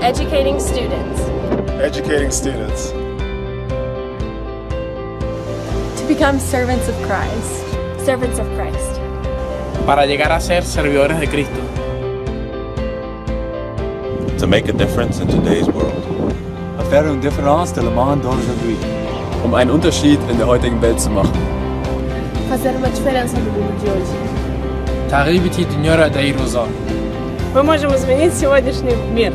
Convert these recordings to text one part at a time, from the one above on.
Educating students. Educating students. To become servants of Christ. Servants of Christ. Para llegar a ser servidores de Cristo. To make a difference in today's world. Faire une différence dans le monde d'aujourd'hui. Einen Unterschied in der heutigen Welt zu machen. Fazer uma diferença no mundo de hoje. تغييب dinheiro da ilusão. Мы можем изменить сегодняшний мир.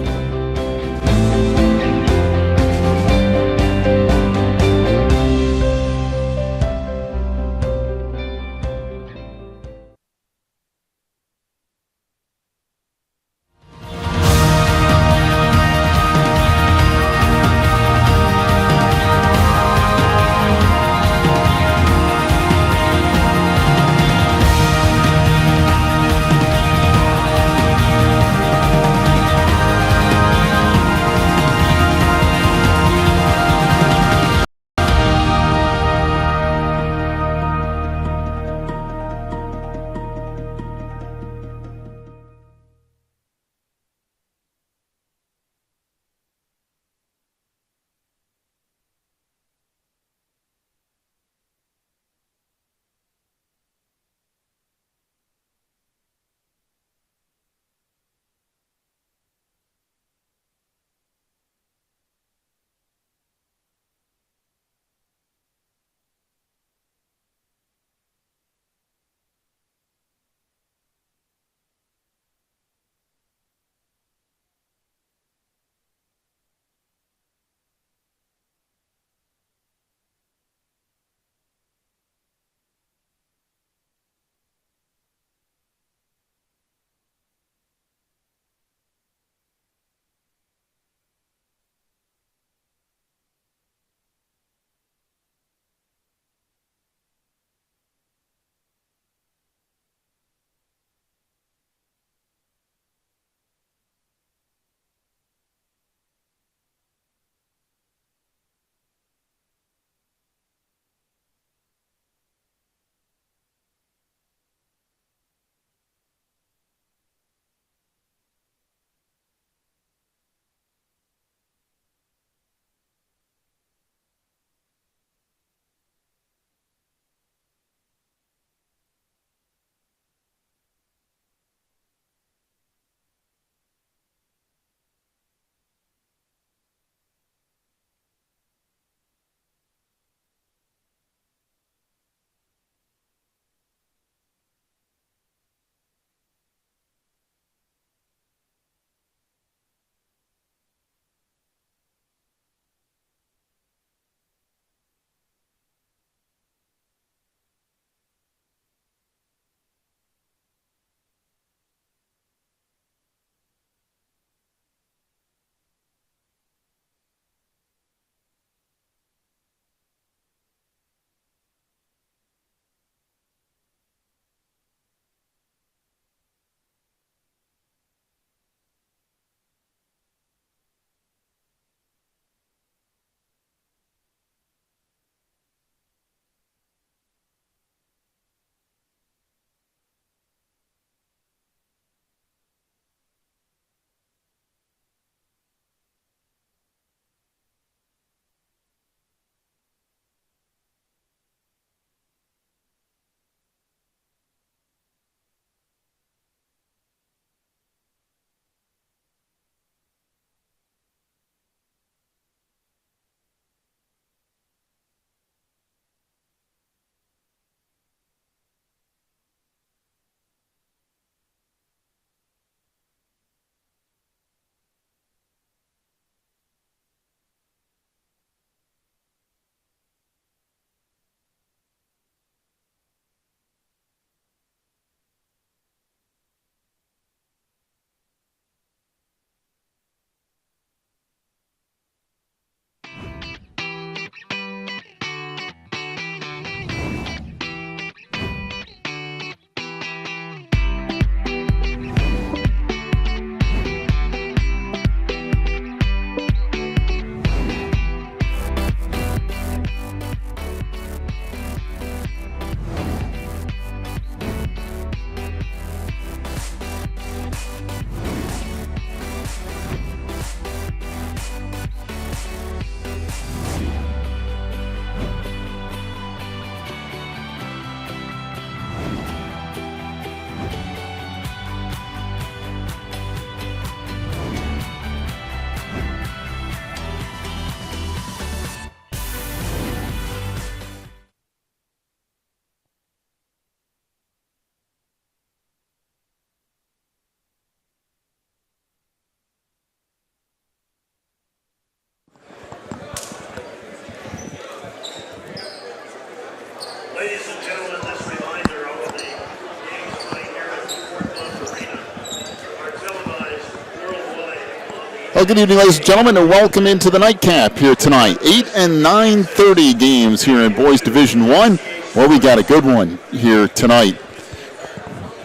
Well, good evening, ladies and gentlemen, and welcome into the nightcap here tonight. 8 and 9:30 games here in Boys Division I. Well, we got a good one here tonight.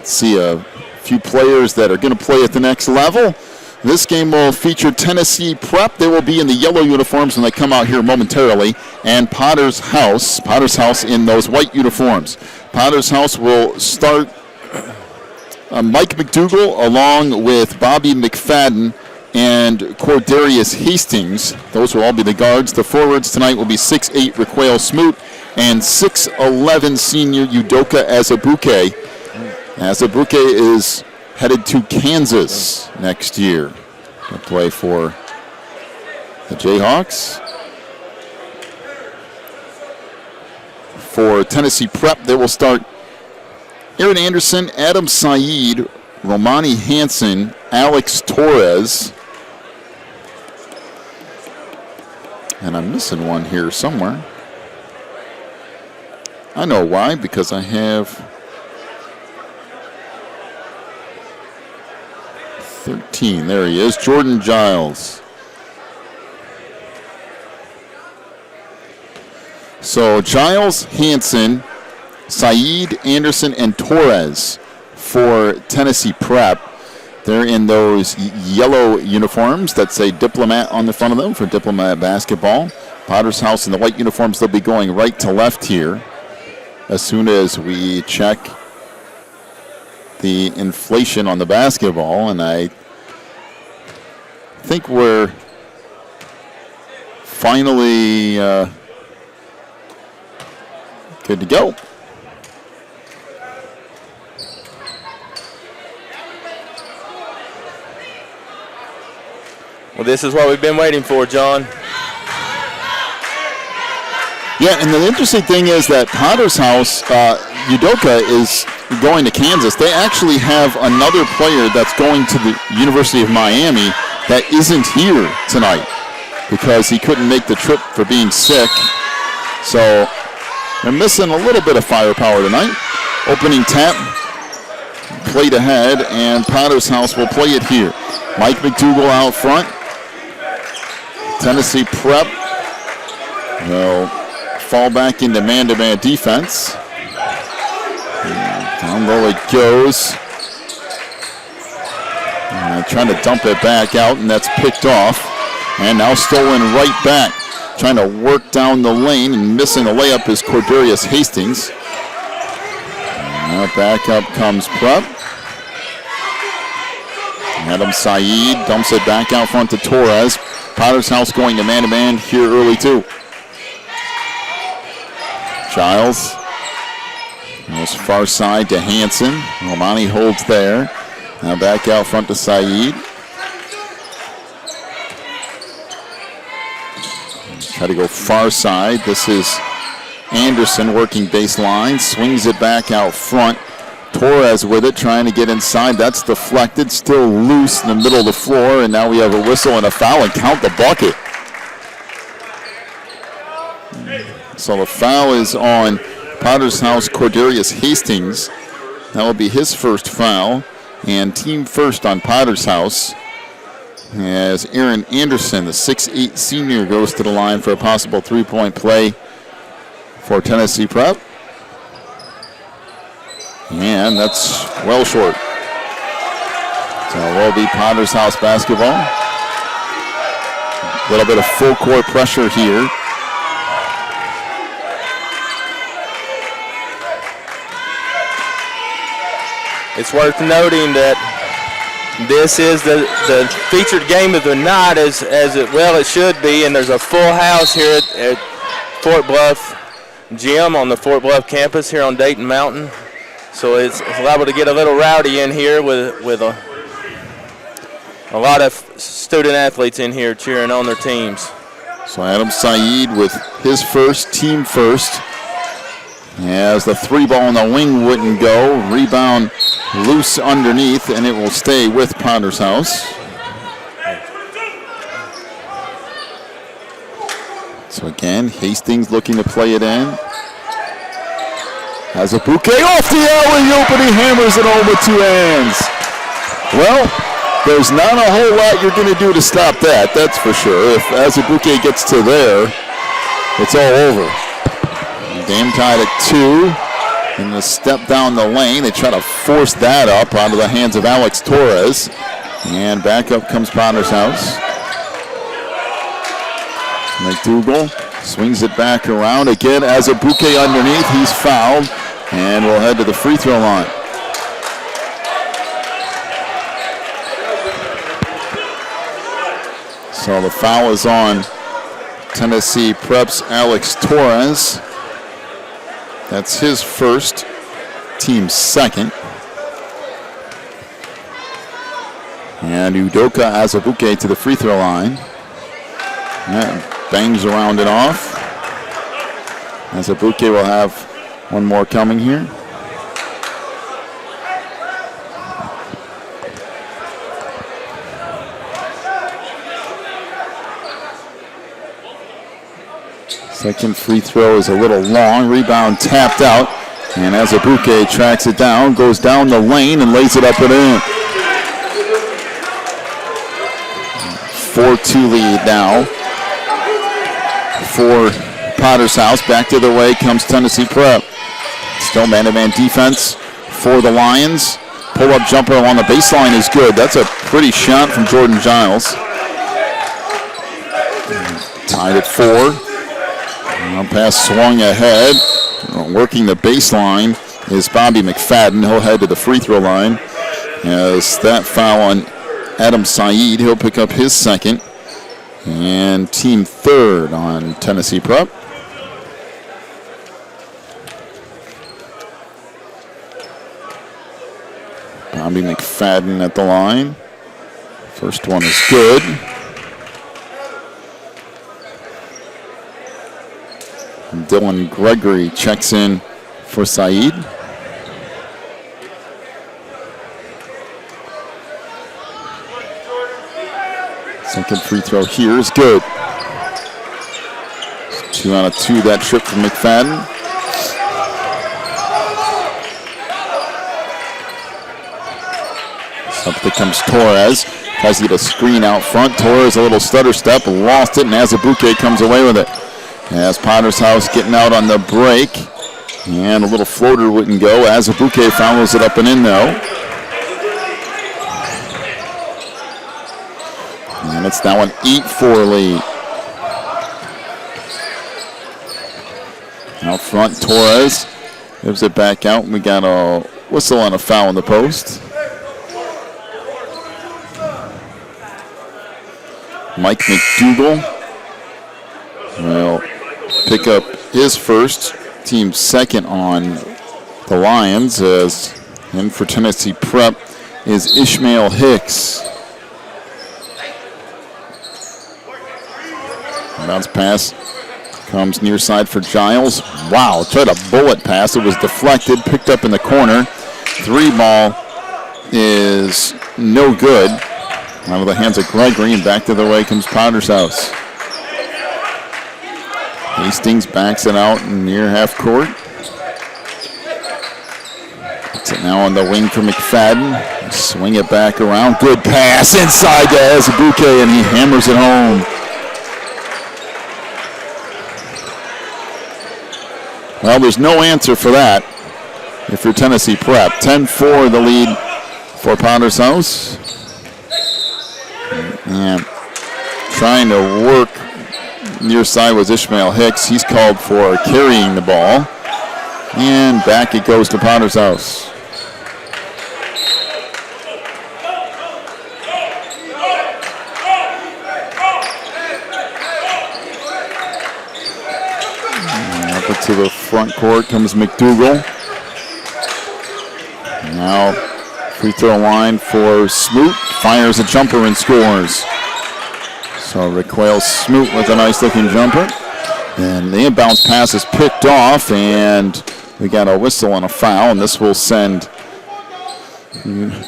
See a few players that are going to play at the next level. This game will feature Tennessee Prep. They will be in the yellow uniforms when they come out here momentarily, and Potter's House in those white uniforms. Potter's House will start Mike McDougall along with Bobby McFadden and Cordarius Hastings. Those will all be the guards. The forwards tonight will be 6'8" Raquel Smoot and 6'11" senior Udoka Azubuike. Azubuike is headed to Kansas next year to play for the Jayhawks. For Tennessee Prep, they will start Aaron Anderson, Adam Saeed, Romani Hansen, Alex Torres, and I'm missing one here somewhere. I know why, because I have 13. There he is, Jordan Giles. So Giles, Hansen, Saeed, Anderson, and Torres for Tennessee Prep. They're in those yellow uniforms that say Diplomat on the front of them for Diplomat basketball. Potter's House in the white uniforms, they'll be going right to left here as soon as we check the inflation on the basketball, and I think we're finally good to go. Well, this is what we've been waiting for, John. Yeah, and the interesting thing is that Potter's House, Udoka is going to Kansas. They actually have another player that's going to the University of Miami that isn't here tonight because he couldn't make the trip for being sick. So they're missing a little bit of firepower tonight. Opening tap, played ahead, and Potter's House will play it here. Mike McDougall out front. Tennessee Prep will fall back into man-to-man defense. Down low it goes. Trying to dump it back out, and that's picked off. And now stolen right back. Trying to work down the lane, and missing a layup is Cordarius Hastings. And now back up comes Prep. Adam Saeed dumps it back out front to Torres. Potter's House going to man-to-man here early too. Giles goes far side to Hansen. Romani holds there. Now back out front to Saeed. Try to go far side. This is Anderson working baseline. Swings it back out front. Torres with it, trying to get inside. That's deflected, still loose in the middle of the floor, and now we have a whistle and a foul, and count the bucket. So the foul is on Potter's House, Cordarius Hastings. That will be his first foul, and team first on Potter's House. As Aaron Anderson, the 6'8" senior, goes to the line for a possible three-point play for Tennessee Prep. And that's well short. So it will be Potter's House basketball. A little bit of full court pressure here. It's worth noting that this is the featured game of the night as it should be, and there's a full house here at Fort Bluff Gym on the Fort Bluff campus here on Dayton Mountain. So it's liable to get a little rowdy in here with a lot of student athletes in here cheering on their teams. So Adam Saeed with his first, team first. As the three ball on the wing wouldn't go. Rebound loose underneath, and it will stay with Potter's House. So again, Hastings looking to play it in. Has a bouquet off the alley-oop, and he hammers it home with two hands. Well, there's not a whole lot you're going to do to stop that, that's for sure. If Azubuike gets to there, it's all over. Game tied at 2. And the step down the lane. They try to force that up onto the hands of Alex Torres. And back up comes Potter's House. McDougal swings it back around again. Azubuike underneath. He's fouled. And we'll head to the free throw line. So the foul is on Tennessee Prep's Alex Torres. That's his first, team's second. And Udoka Azubuike to the free throw line. That bangs around and off. Azubuike will have one more coming here. Second free throw is a little long. Rebound tapped out. And Azubuike tracks it down, goes down the lane, and lays it up and in. 4-2 lead now for Potter's House. Back the other way comes Tennessee Prep. Still man-to-man defense for the Lions. Pull-up jumper along the baseline is good. That's a pretty shot from Jordan Giles. Tied at 4. Now pass swung ahead. Working the baseline is Bobby McFadden. He'll head to the free throw line. As that foul on Adam Saeed, he'll pick up his second. And team third on Tennessee Prep. Bobby McFadden at the line. First one is good. Dylan Gregory checks in for Saeed. Second free throw here is good. 2 out of 2 that trip from McFadden. Up comes Torres. Tries to get a screen out front. Torres a little stutter step, lost it, and Azubuike comes away with it. As Potter's House getting out on the break. And a little floater wouldn't go. Azubuike follows it up and in though. And it's now an 8-4 lead. Out front, Torres gives it back out. And we got a whistle on a foul in the post. Mike McDougal will pick up his first, team second on the Lions. As in for Tennessee Prep is Ishmael Hicks. Bounce pass comes near side for Giles. Wow, tried a bullet pass. It was deflected, picked up in the corner. 3 ball is no good. Out of the hands of Gregory, and back the other way comes Potter's House. Hastings backs it out near half court. Puts it now on the wing for McFadden. Swing it back around. Good pass inside to Azubuike, and he hammers it home. Well, there's no answer for that if you're Tennessee Prep. 10-4 the lead for Potter's House. And trying to work near side was Ishmael Hicks. He's called for carrying the ball. And back it goes to Potter's House. Up to the front court comes McDougal. Now free throw line for Smoot. Fires a jumper and scores. So Raquel Smoot with a nice looking jumper. And the inbounds pass is picked off, and we got a whistle and a foul, and this will send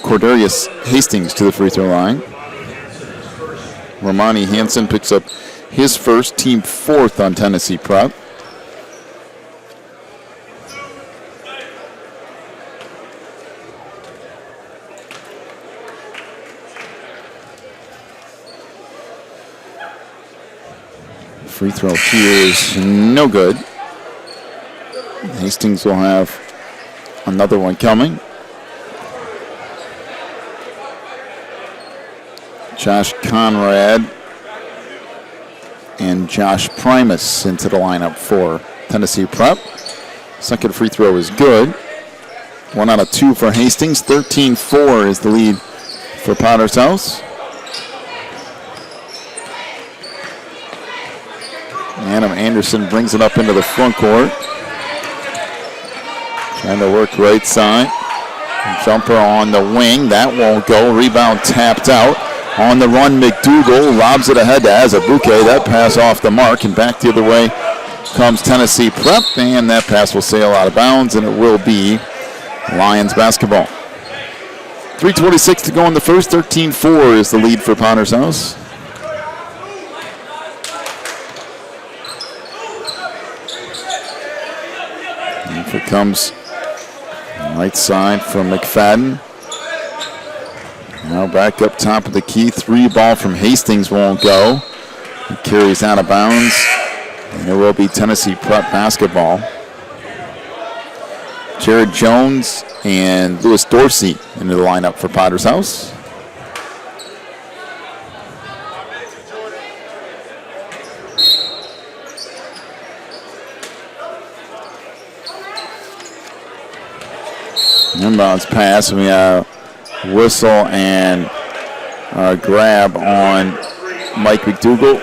Cordarius Hastings to the free throw line. Romani Hansen picks up his first, team fourth on Tennessee Prep. Free throw here is no good. Hastings will have another one coming. Josh Conrad and Josh Primus into the lineup for Tennessee Prep. Second free throw is good. 1 out of 2 for Hastings. 13-4 is the lead for Potter's House. Adam Anderson brings it up into the front court. Trying to work right side. Jumper on the wing. That won't go. Rebound tapped out. On the run, McDougal lobs it ahead to Azubuike. That pass off the mark, and back the other way comes Tennessee Prep, and that pass will sail out of bounds, and it will be Lions basketball. 3:26 to go in the first. 13-4 is the lead for Potter's House. And here comes right side from McFadden. Now back up top of the key. 3 ball from Hastings won't go. It carries out of bounds. And it will be Tennessee Prep basketball. Jared Jones and Lewis Dorsey into the lineup for Potter's House. Inbounds pass. We have whistle and grab on Mike McDougal.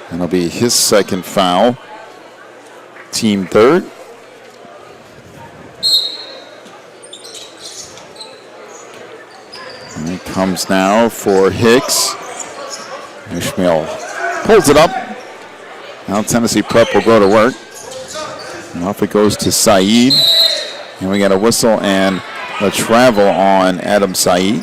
And it'll be his second foul. Team third. And it comes now for Hicks. Ishmael pulls it up. Now Tennessee Prep will go to work. And off it goes to Saeed. And we got a whistle and a travel on Adam Saeed.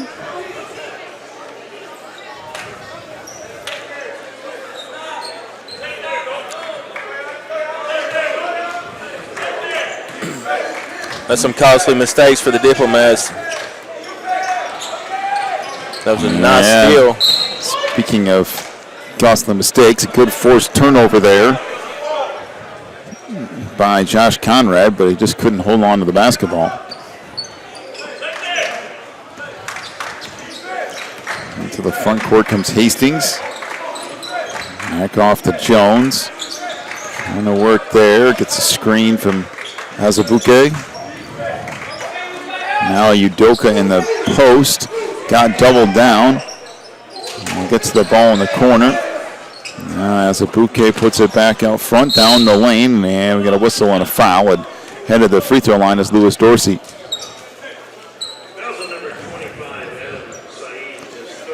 That's some costly mistakes for the Diplomats. That was a nice steal. Speaking of costly mistakes, a good forced turnover there by Josh Conrad, but he just couldn't hold on to the basketball. Into the front court comes Hastings. Back off to Jones. Trying to work there. Gets a screen from Azubuike. Now Udoka in the post. Got doubled down. And gets the ball in the corner. Azubuike puts it back out front, down the lane, and we got a whistle and a foul. And head of the free throw line is Lewis Dorsey.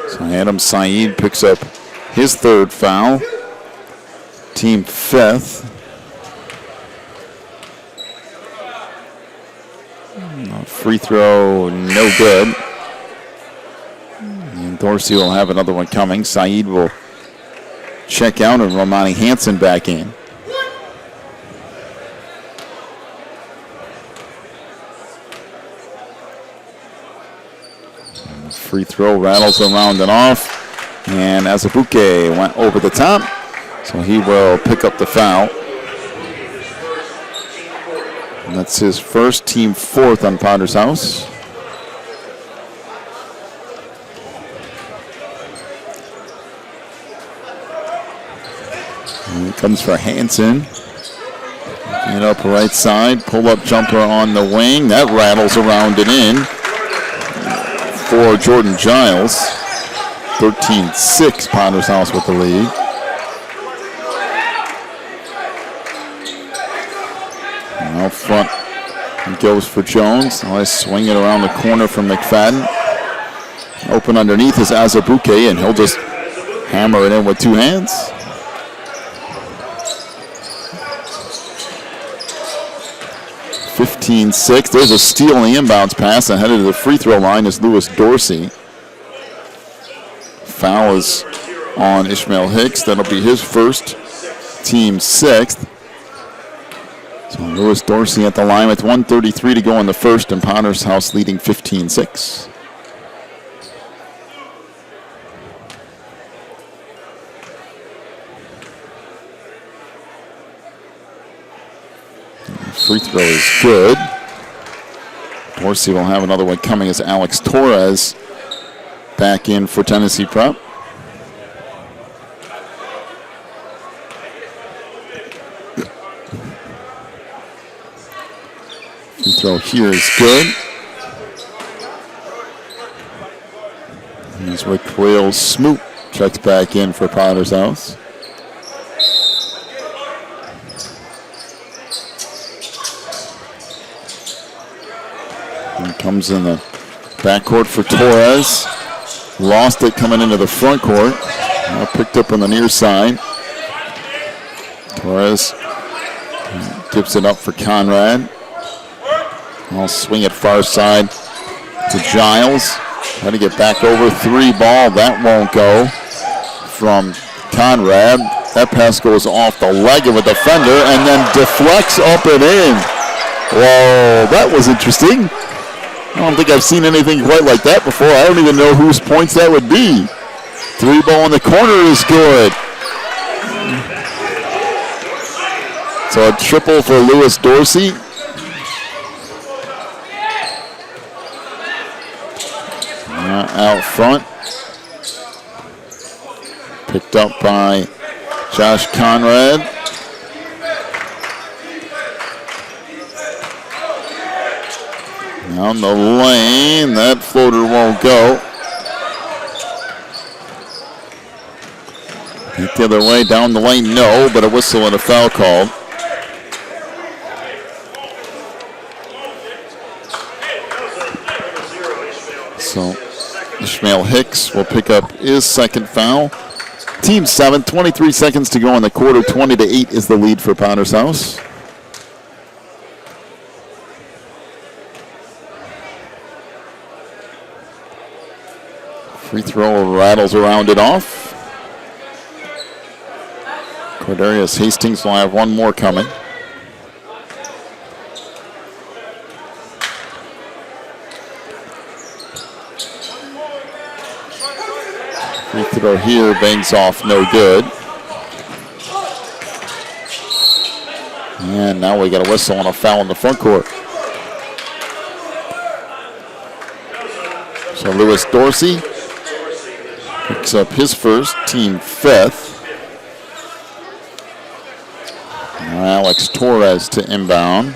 So Adam Saeed picks up his third foul. Team fifth. Free throw, no good. And Dorsey will have another one coming. Saeed will check out and Romani Hansen back in. Free throw rattles around and off. And Azubuike went over the top. So he will pick up the foul. And that's his first, team fourth on Potter's House. And he comes for Hansen. Get up right side, pull up jumper on the wing. That rattles around and in for Jordan Giles. 13-6, Potter's House with the lead. And out front, he goes for Jones. Nice swing it around the corner from McFadden. Open underneath is Azubuike, and he'll just hammer it in with two hands. (15-6). There's a steal in the inbounds pass, and headed to the free throw line is Lewis Dorsey. Foul is on Ishmael Hicks. That'll be his first, team sixth. So Lewis Dorsey at the line with 1:33 to go in the first, and Potter's House leading 15-6. free throw is good. Dorsey will have another one coming as Alex Torres back in for Tennessee Prep. Free throw here is good. Here's Rick Quayle Smoot checks back in for Potter's House. He comes in the backcourt for Torres. Lost it coming into the front court. Now picked up on the near side. Torres gives it up for Conrad. I'll swing it far side to Giles. Trying to get back over 3 ball. That won't go from Conrad. That pass goes off the leg of a defender and then deflects up and in. Whoa, that was interesting. I don't think I've seen anything quite like that before. I don't even know whose points that would be. 3 ball in the corner is good. So a triple for Lewis Dorsey. Out front. Picked up by Josh Conrad. Down the lane, that floater won't go. Hit the other way, down the lane, no, but a whistle and a foul called. So Ishmael Hicks will pick up his second foul. Team 7, 23 seconds to go in the quarter. 20-8 is the lead for Potter's House. Free throw rattles around it off. Cordarius Hastings will have one more coming. Free throw here, bangs off, no good. And now we got a whistle and a foul in the front court. So Lewis Dorsey picks up his first, team 5th. Now Alex Torres to inbound.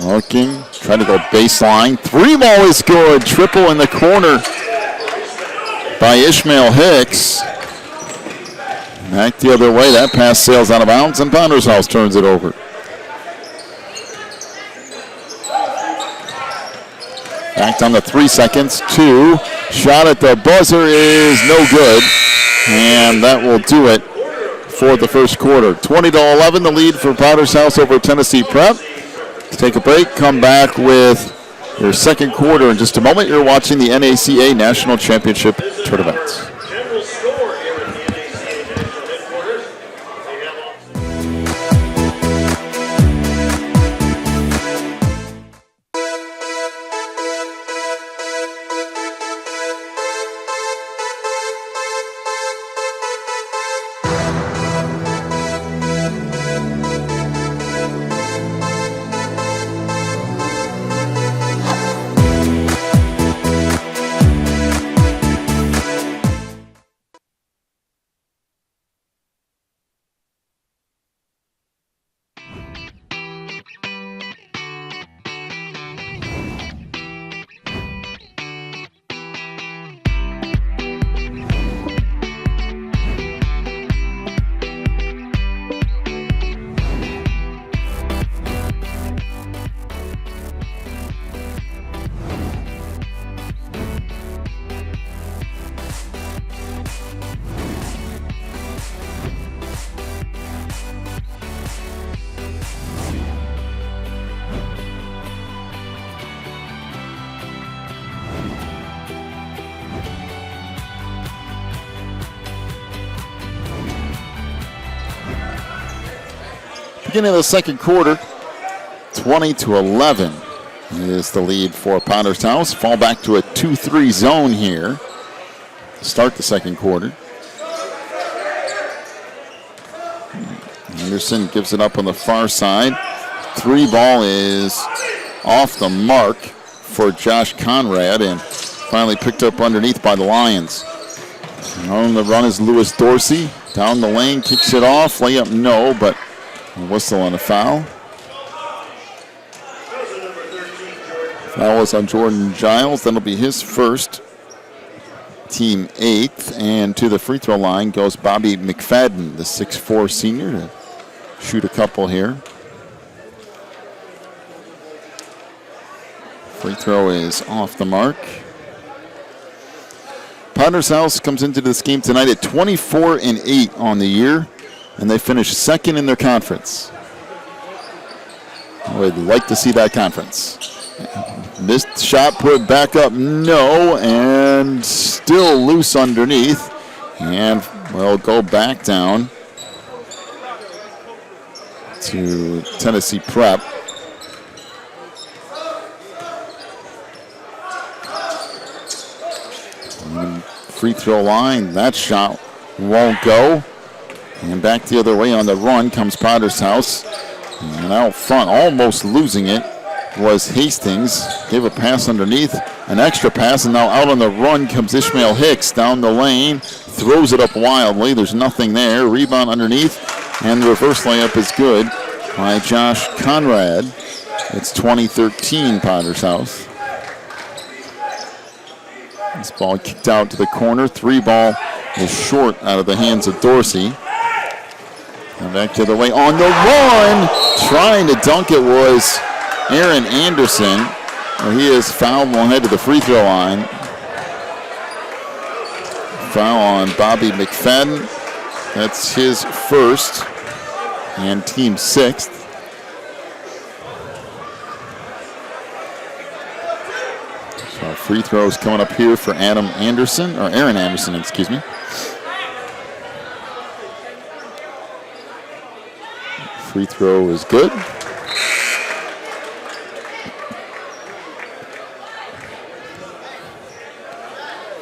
Looking, trying to go baseline. 3 ball is good. Triple in the corner by Ishmael Hicks. Back the other way. That pass sails out of bounds, and Potter's House turns it over. Back down to 3 seconds. 2. Shot at the buzzer is no good. And that will do it for the first quarter. 20-11, the lead for Potter's House over Tennessee Prep. Take a break, come back with your second quarter in just a moment. You're watching the NACA National Championship Tournament. Beginning of the second quarter, 20-11 is the lead for Potter's House. Fall back to a 2-3 zone here to start the second quarter. Anderson gives it up on the far side. 3 ball is off the mark for Josh Conrad and finally picked up underneath by the Lions. On the run is Lewis Dorsey. Down the lane, kicks it off. Layup, no, but a whistle on a foul. Foul is on Jordan Giles. That'll be his first. Team 8th. And to the free throw line goes Bobby McFadden, the 6'4 senior, to shoot a couple here. Free throw is off the mark. Potter's House comes into this game tonight at 24-8 on the year, and they finish second in their conference. I would like to see that conference. Missed shot, put back up, no, and still loose underneath, and will go back down to Tennessee Prep. And free throw line, that shot won't go. And back the other way on the run comes Potter's House. And out front, almost losing it, was Hastings. Gave a pass underneath, an extra pass, and now out on the run comes Ishmael Hicks down the lane. Throws it up wildly, there's nothing there. Rebound underneath, and the reverse layup is good by Josh Conrad. It's 20-13 Potter's House. This ball kicked out to the corner. 3 ball is short out of the hands of Dorsey. And back to the way on the run. Trying to dunk it was Aaron Anderson. He is fouled, will head to the free throw line. Foul on Bobby McFadden. That's his first and team 6th. So free throws coming up here for Aaron Anderson, excuse me. Free throw is good.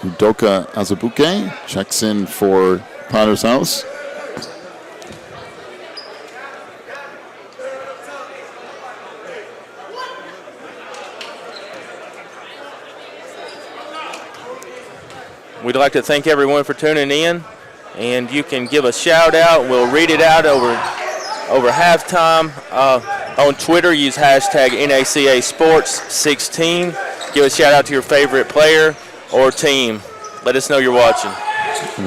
Udoka Azubuike checks in for Potter's House. We'd like to thank everyone for tuning in, and you can give a shout out. We'll read it out over halftime. On Twitter, use hashtag NACA Sports 16. Give a shout out to your favorite player or team. Let us know you're watching.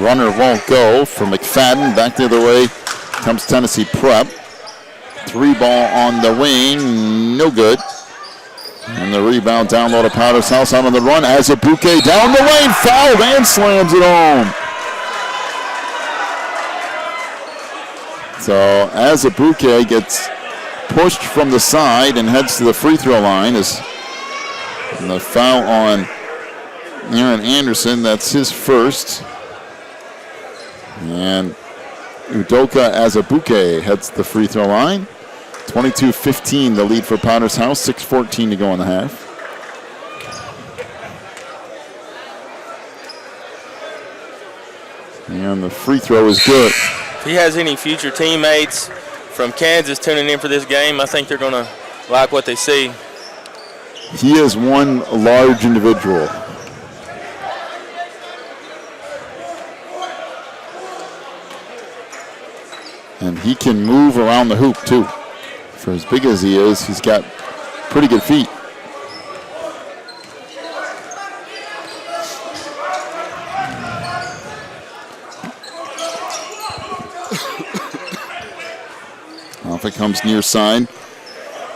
Runner won't go for McFadden. Back the other way comes Tennessee Prep. 3 ball on the wing, no good. And the rebound down low to Potter's House out on the run. Azubuike down the lane, fouled and slams it home. So Azubuike gets pushed from the side and heads to the free throw line. And the foul on Aaron Anderson, that's his first. And Udoka Azubuike heads to the free throw line. 22-15 the lead for Potter's House, 6:14 to go in the half. And the free throw is good. If he has any future teammates from Kansas tuning in for this game, I think they're going to like what they see. He is one large individual. And he can move around the hoop too. For as big as he is, he's got pretty good feet. Off it comes near side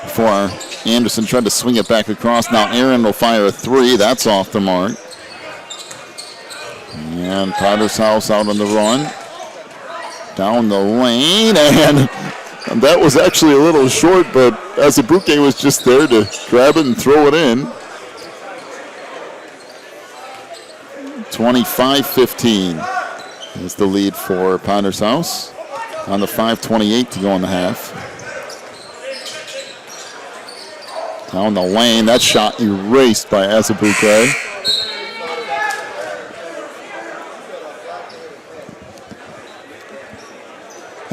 before Anderson tried to swing it back across. Now Aaron will fire a 3. That's off the mark. And Potter's House out on the run. Down the lane, and that was actually a little short, but Azubuike was just there to grab it and throw it in. 25-15 is the lead for Potter's House. On the 5:28 to go in the half. Down the lane, that shot erased by Azubuike.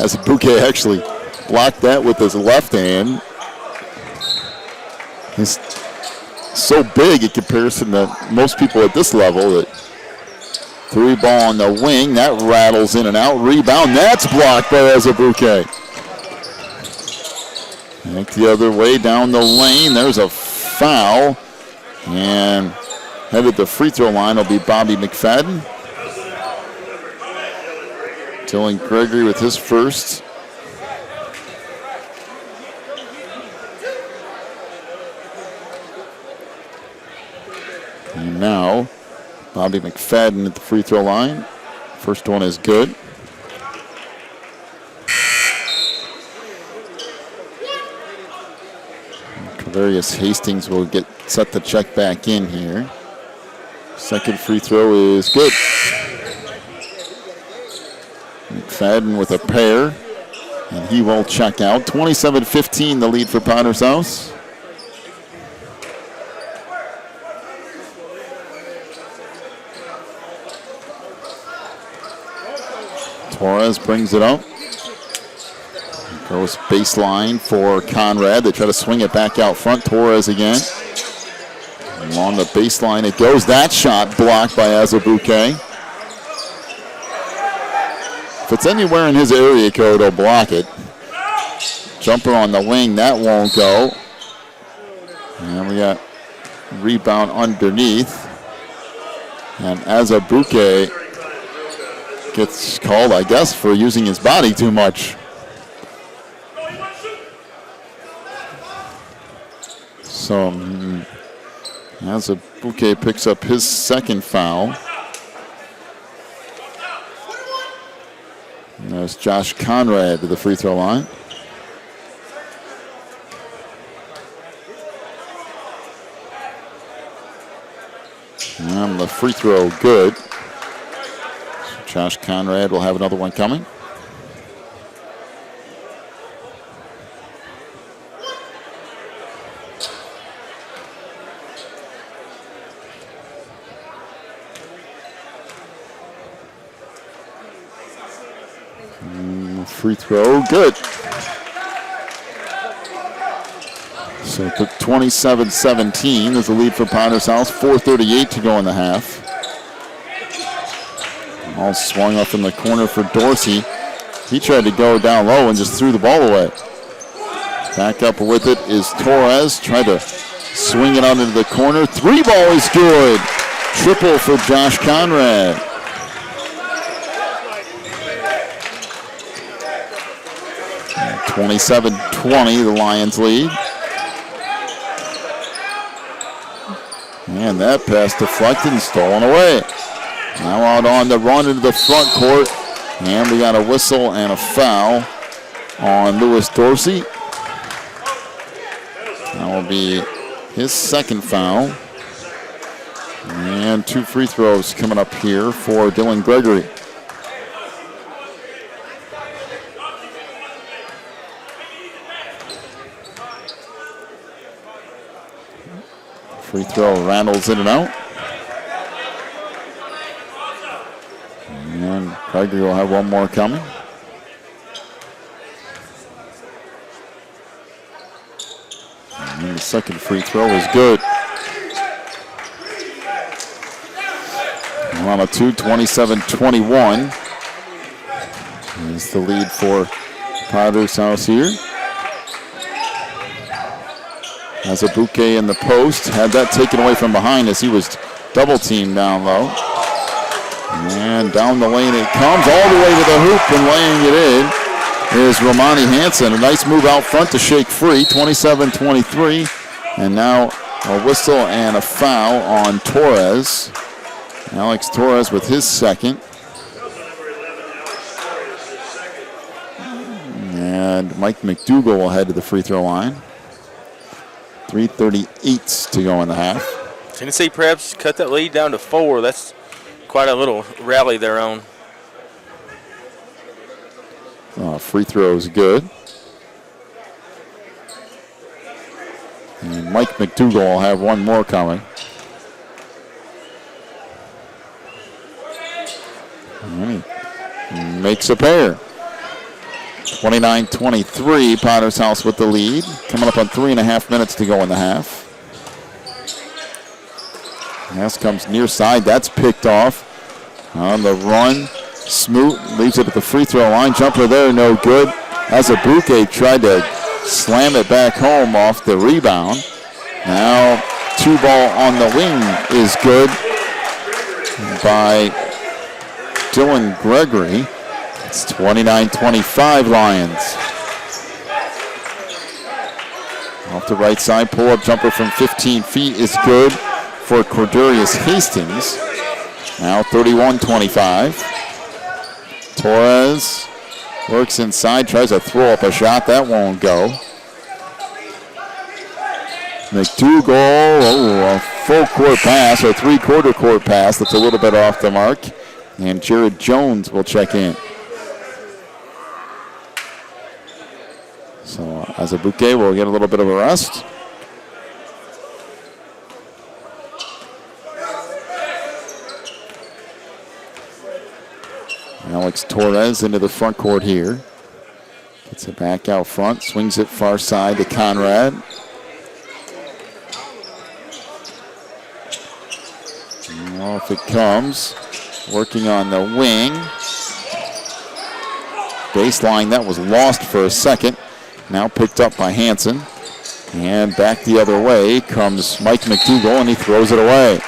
Azubuike actually blocked that with his left hand. He's so big in comparison to most people at this level. That 3 ball on the wing. That rattles in and out. Rebound. That's blocked by Azubuike. Back the other way down the lane. There's a foul. And headed the free throw line will be Bobby McFadden. Dylan Gregory with his first. And now, Bobby McFadden at the free throw line. First one is good. Traverius Hastings will get set to check back in here. Second free throw is good. McFadden with a pair, and he will check out. 27-15 the lead for Potter's House. Torres brings it up. Goes baseline for Conrad. They try to swing it back out front. Torres again. Along the baseline it goes. That shot blocked by Azubuike. If it's anywhere in his area code, he'll block it. Jumper on the wing. That won't go. And we got rebound underneath. And Azubuike gets called, I guess, for using his body too much. So, Azubuike picks up his second foul. And there's Josh Conrad to the free throw line. And the free throw good. Josh Conrad will have another one coming. Free throw, good. So 27-17 is the lead for Potter's House. 4:38 to go in the half. All swung up in the corner for Dorsey. He tried to go down low and just threw the ball away. Back up with it is Torres. Tried to swing it out into the corner. 3 ball is good. Triple for Josh Conrad. And 27-20, the Lions lead. And that pass deflected and stolen away. Now out on the run into the front court. And we got a whistle and a foul on Lewis Dorsey. That will be his second foul. And 2 free throws coming up here for Dylan Gregory. Free throw rattles in and out. And Gregory will have one more coming. And the second free throw is good. On a 27-21 is the lead for Potter's House here. Azubuike in the post. Had that taken away from behind as he was double teamed down low. And down the lane it comes all the way to the hoop, and laying it in is Romani Hansen. A nice move out front to shake free. 27-23. And now a whistle and a foul on Torres. Alex Torres with his second. And Mike McDougall will head to the free throw line. 3:38 to go in the half. Tennessee Preps cut that lead down to 4. That's quite a little rally they're on. Free throw is good. And Mike McDougall will have one more coming. All right. Makes a pair. 29-23, Potter's House with the lead. Coming up on 3.5 minutes to go in the half. Pass comes near side. That's picked off. On the run, Smoot leaves it at the free throw line. Jumper there, no good. Azubuike tried to slam it back home off the rebound. Now, 2-ball on the wing is good by Dylan Gregory. It's 29-25 Lions. Off the right side, pull-up jumper from 15 feet is good for Cordarius Hastings. Now 31-25. Torres works inside, tries to throw up a shot. That won't go. McDougal, a full court pass or three-quarter court pass. That's a little bit off the mark. And Jared Jones will check in. So Azubuike will get a little bit of a rest. Alex Torres into the front court here. Gets it back out front, swings it far side to Conrad. Off it comes, working on the wing. Baseline, that was lost for a second. Now picked up by Hansen. And back the other way comes Mike McDougal, and he throws it away.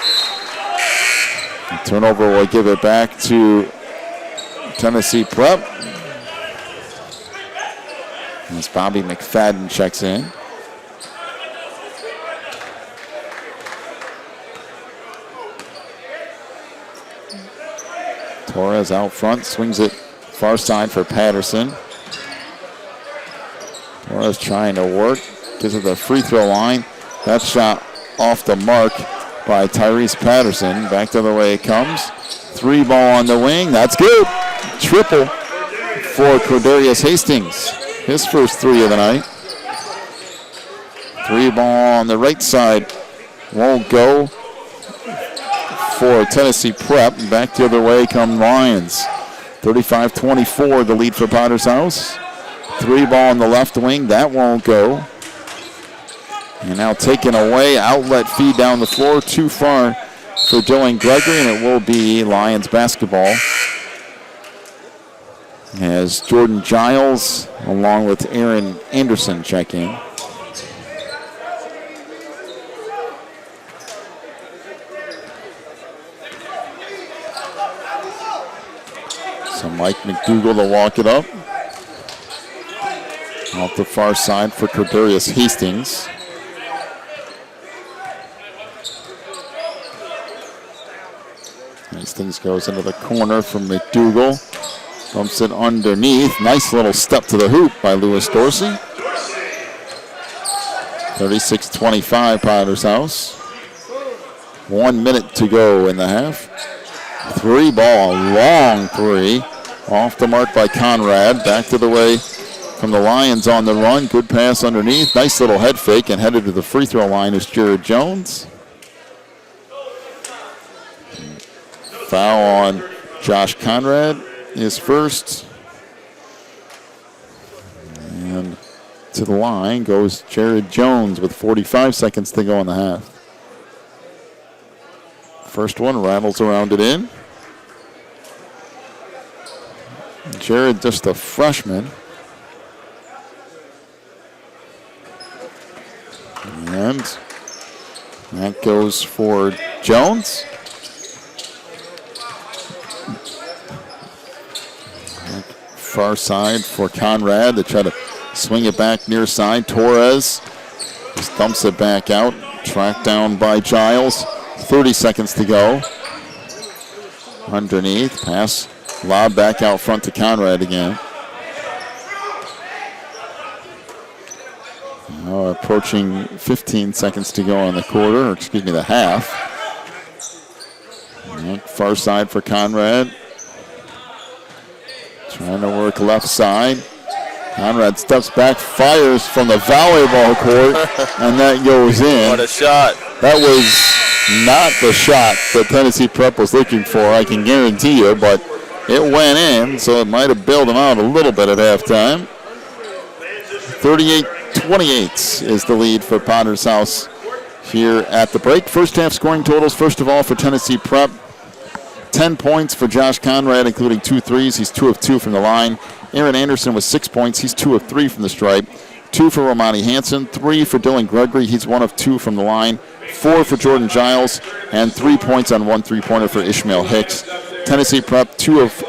The turnover will give it back to Tennessee Prep. As Bobby McFadden checks in. Torres out front, swings it far side for Patterson. Torres trying to work, gets to the free throw line. That shot off the mark by Tyrese Patterson. Back the other way it comes. 3-ball on the wing, that's good. Triple for Cordarius Hastings. His first 3 of the night. 3-ball on the right side won't go for Tennessee Prep. Back the other way come Lions. 35-24, the lead for Potter's House. 3-ball on the left wing, that won't go. And now taken away, outlet feed down the floor, too far for Dylan Gregory, and it will be Lions basketball. As Jordan Giles, along with Aaron Anderson, check in. So Mike McDougal to walk it up. Off the far side for Cordarius Hastings. Hastings goes into the corner from McDougal. Bumps it underneath. Nice little step to the hoop by Lewis Dorsey. 36-25 Potter's House. 1 minute to go in the half. 3-ball, long 3. Off the mark by Conrad. Back to the way from the Lions on the run. Good pass underneath. Nice little head fake, and headed to the free throw line is Jared Jones. Foul on Josh Conrad is first. And to the line goes Jared Jones with 45 seconds to go in the half. First one rattles around it in. Jared, just a freshman. And that goes for Jones. Far side for Conrad. They try to swing it back near side. Torres just dumps it back out. Tracked down by Giles. 30 seconds to go. Underneath. Pass. Lob back out front to Conrad again. Now approaching 15 seconds to go in the quarter, or excuse me, the half. And far side for Conrad. Trying to work left side. Conrad steps back, fires from the volleyball court, and that goes in. What a shot. That was not the shot that Tennessee Prep was looking for, I can guarantee you, but it went in, so it might have bailed them out a little bit at halftime. 38-28 is the lead for Potter's House here at the break. First half scoring totals, first of all, for Tennessee Prep. 10 points for Josh Conrad, including 2 threes. He's 2 of 2 from the line. Aaron Anderson with 6 points. He's 2 of 3 from the stripe. 2 for Romani Hansen. 3 for Dylan Gregory. He's 1 of 2 from the line. 4 for Jordan Giles. And 3 points on 1 3-pointer for Ishmael Hicks. Tennessee Prep, 2 of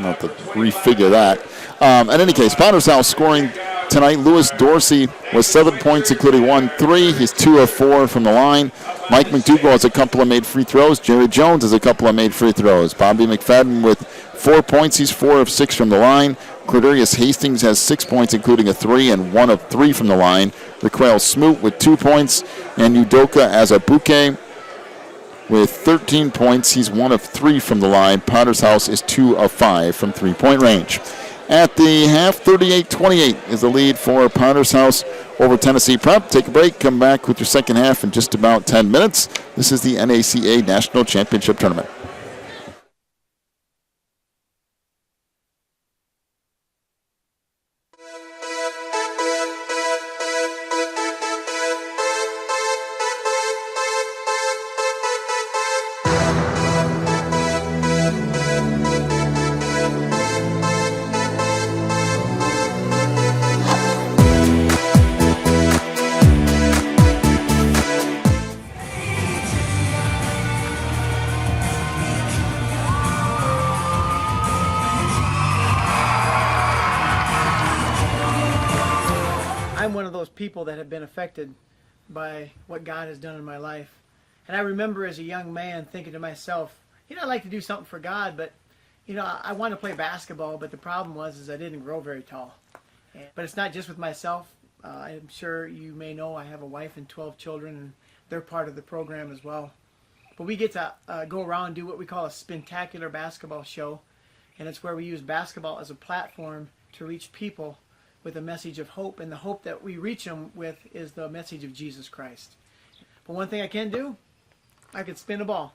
I'll have to refigure that. In any case, Potter's House scoring tonight. Lewis Dorsey was 7 points, including 1 3. He's 2 of 4 from the line. Mike McDougall has a couple of made free throws. Jerry Jones has a couple of made free throws. Bobby McFadden with 4 points. He's 4 of 6 from the line. Cordarius Hastings has 6 points, including a 3, and 1 of 3 from the line. Raquel Smoot with 2 points. And Udoka Azabuke with 13 points. He's 1 of 3 from the line. Potter's House is 2 of 5 from three-point range. At the half, 38-28 is the lead for Potter's House over Tennessee Prep. Take a break, come back with your second half in just about 10 minutes. This is the NACA National Championship Tournament. I'm one of those people that have been affected by what God has done in my life. And I remember as a young man thinking to myself, I'd like to do something for God, but, I want to play basketball, but the problem was I didn't grow very tall. But it's not just with myself. I'm sure you may know I have a wife and 12 children, and they're part of the program as well. But we get to go around and do what we call a spectacular basketball show, and it's where we use basketball as a platform to reach people with a message of hope, and the hope that we reach them with is the message of Jesus Christ. But one thing I can do, I can spin a ball.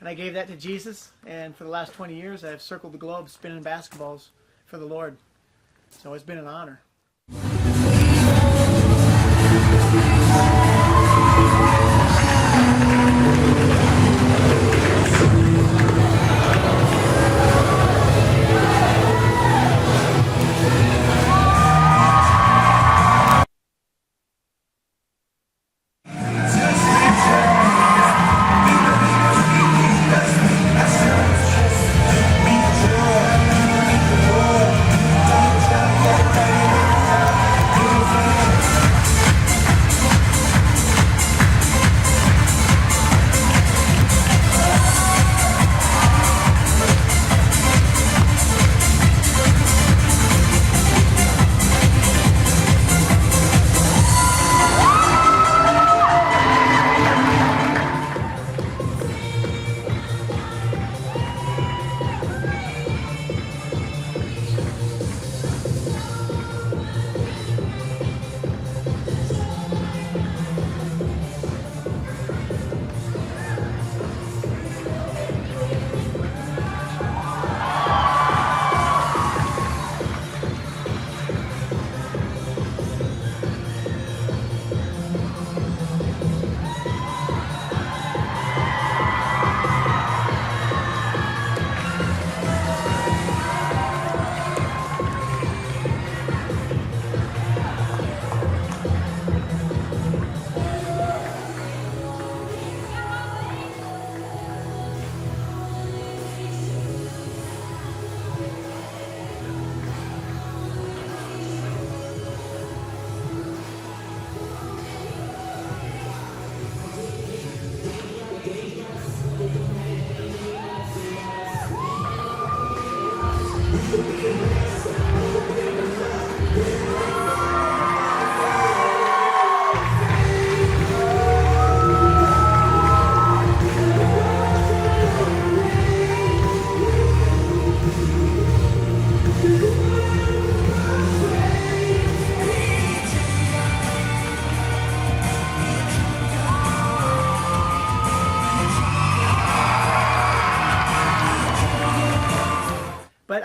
And I gave that to Jesus, and for the last 20 years I've circled the globe spinning basketballs for the Lord. So it's been an honor.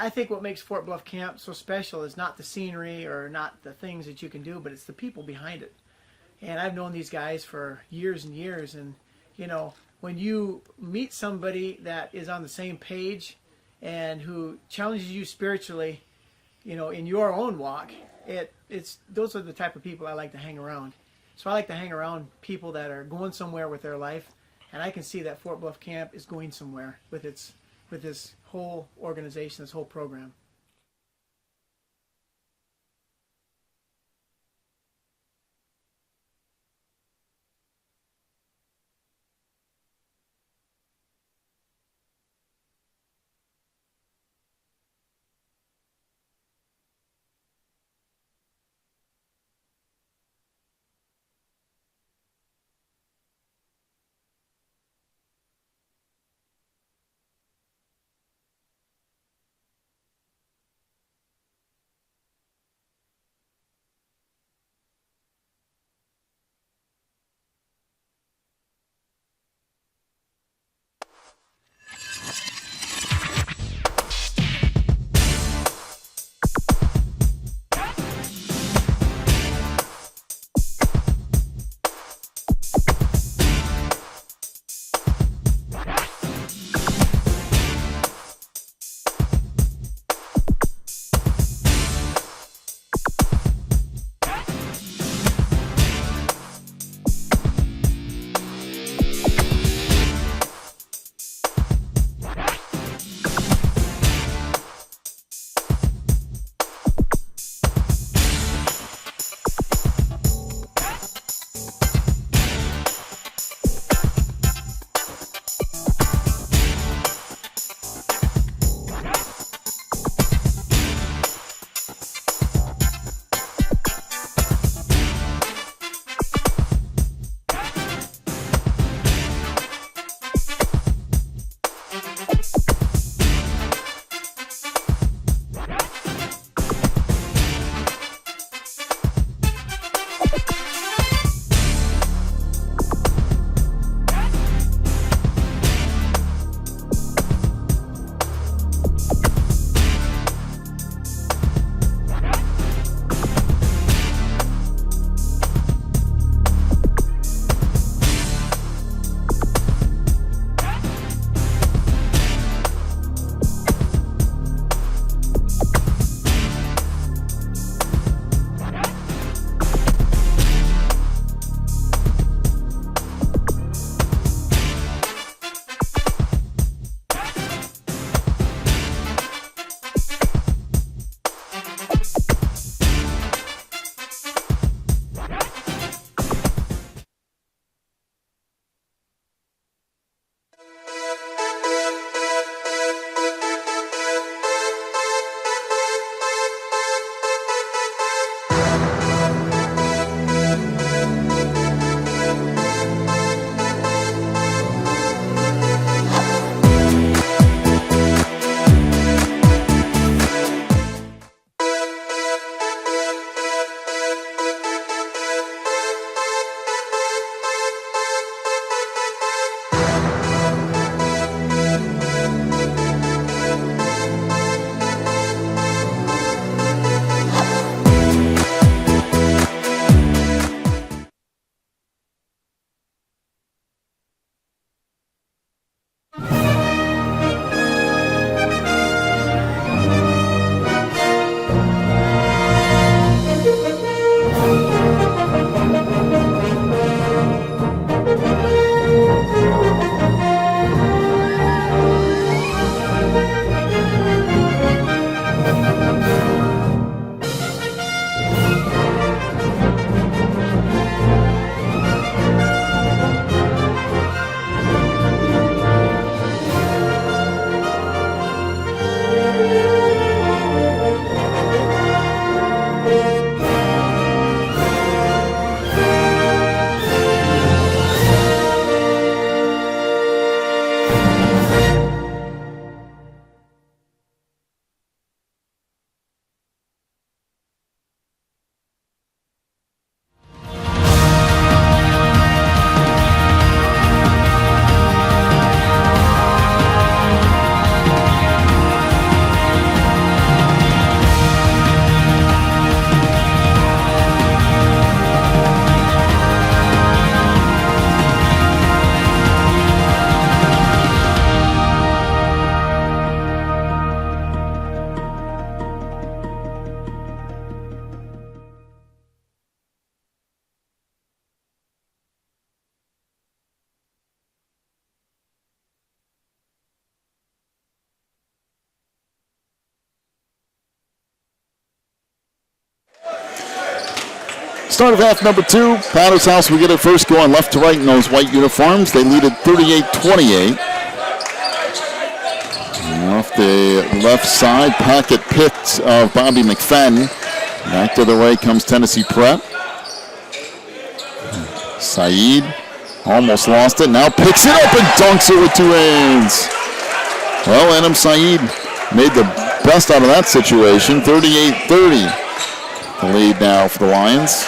I think what makes Fort Bluff Camp so special is not the scenery or not the things that you can do, but it's the people behind it. And I've known these guys for years and years, and you know, when you meet somebody that is on the same page and who challenges you spiritually, you know, in your own walk, it's those are the type of people I like to hang around. So I like to hang around people that are going somewhere with their life, and I can see that Fort Bluff Camp is going somewhere with this whole organization, this whole program. Start of half number 2. Powder's House will get it first, going left to right in those white uniforms. They lead it 38-28. Off the left side, pocket picked of Bobby McFadden. Back to the way comes Tennessee Prep. Saeed almost lost it. Now picks it up and dunks it with 2 hands. Well, Adam Saeed made the best out of that situation. 38-30. The lead now for the Lions.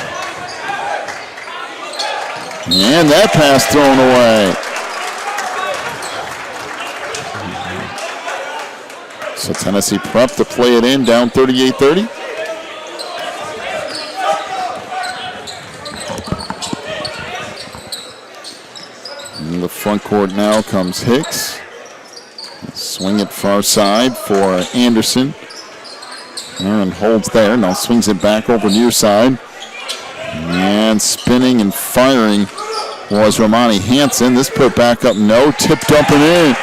And that pass thrown away. So Tennessee Prep to play it in, down 38-30. In the front court now comes Hicks. Swing it far side for Anderson. Aaron holds there. Now swings it back over near side. And spinning and firing was Romani Hansen. This put back up, no. Tipped up and in.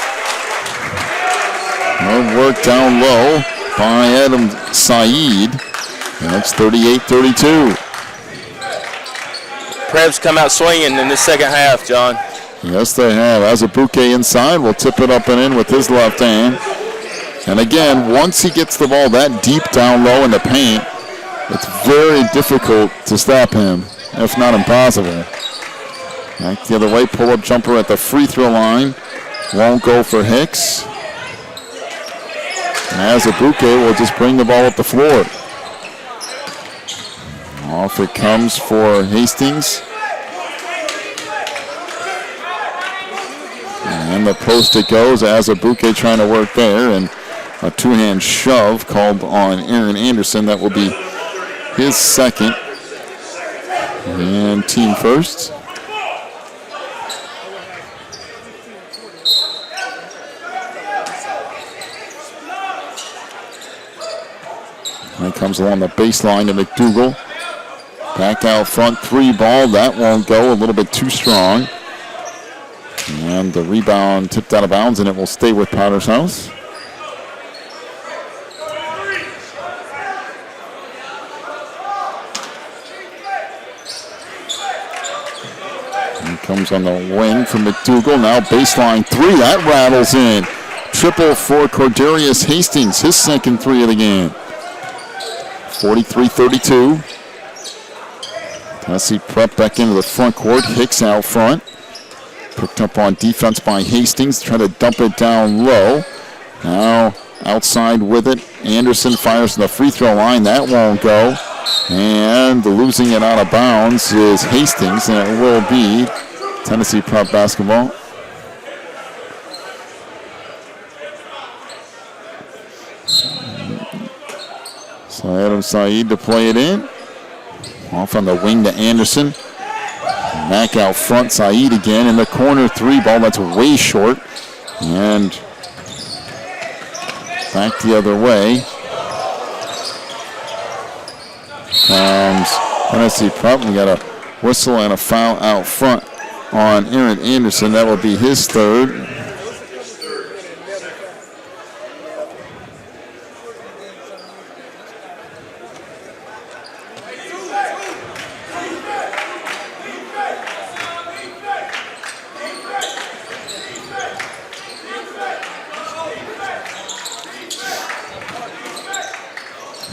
Good work down low by Adam Saeed. And it's 38-32. Prep's come out swinging in the second half, John. Yes, they have. Azubuike inside will tip it up and in with his left hand. And again, once he gets the ball that deep down low in the paint, it's very difficult to stop him, if not impossible. Back the other way, pull-up jumper at the free throw line. Won't go for Hicks. And Azubuike will just bring the ball up the floor. Off it comes for Hastings. And the post it goes. Azubuike trying to work there, and a 2-hand shove called on Aaron Anderson. That will be his second and team first. And it comes along the baseline to McDougal. Back out front, 3 ball. That won't go, a little bit too strong. And the rebound tipped out of bounds, and it will stay with Powder's House. And comes on the wing for McDougal. Now baseline 3, that rattles in. Triple for Cordarius Hastings, his second 3 of the game. 43-32. Tennessee Prep back into the front court. Hicks out front. Picked up on defense by Hastings. Trying to dump it down low. Now outside with it. Anderson fires to the free throw line. That won't go. And losing it out of bounds is Hastings. And it will be Tennessee Prep basketball. So Adam Saeed to play it in. Off on the wing to Anderson. Back out front, Saeed again in the corner 3 ball. That's way short. And back the other way comes Tennessee Prep. We got a whistle and a foul out front on Aaron Anderson. That will be his third.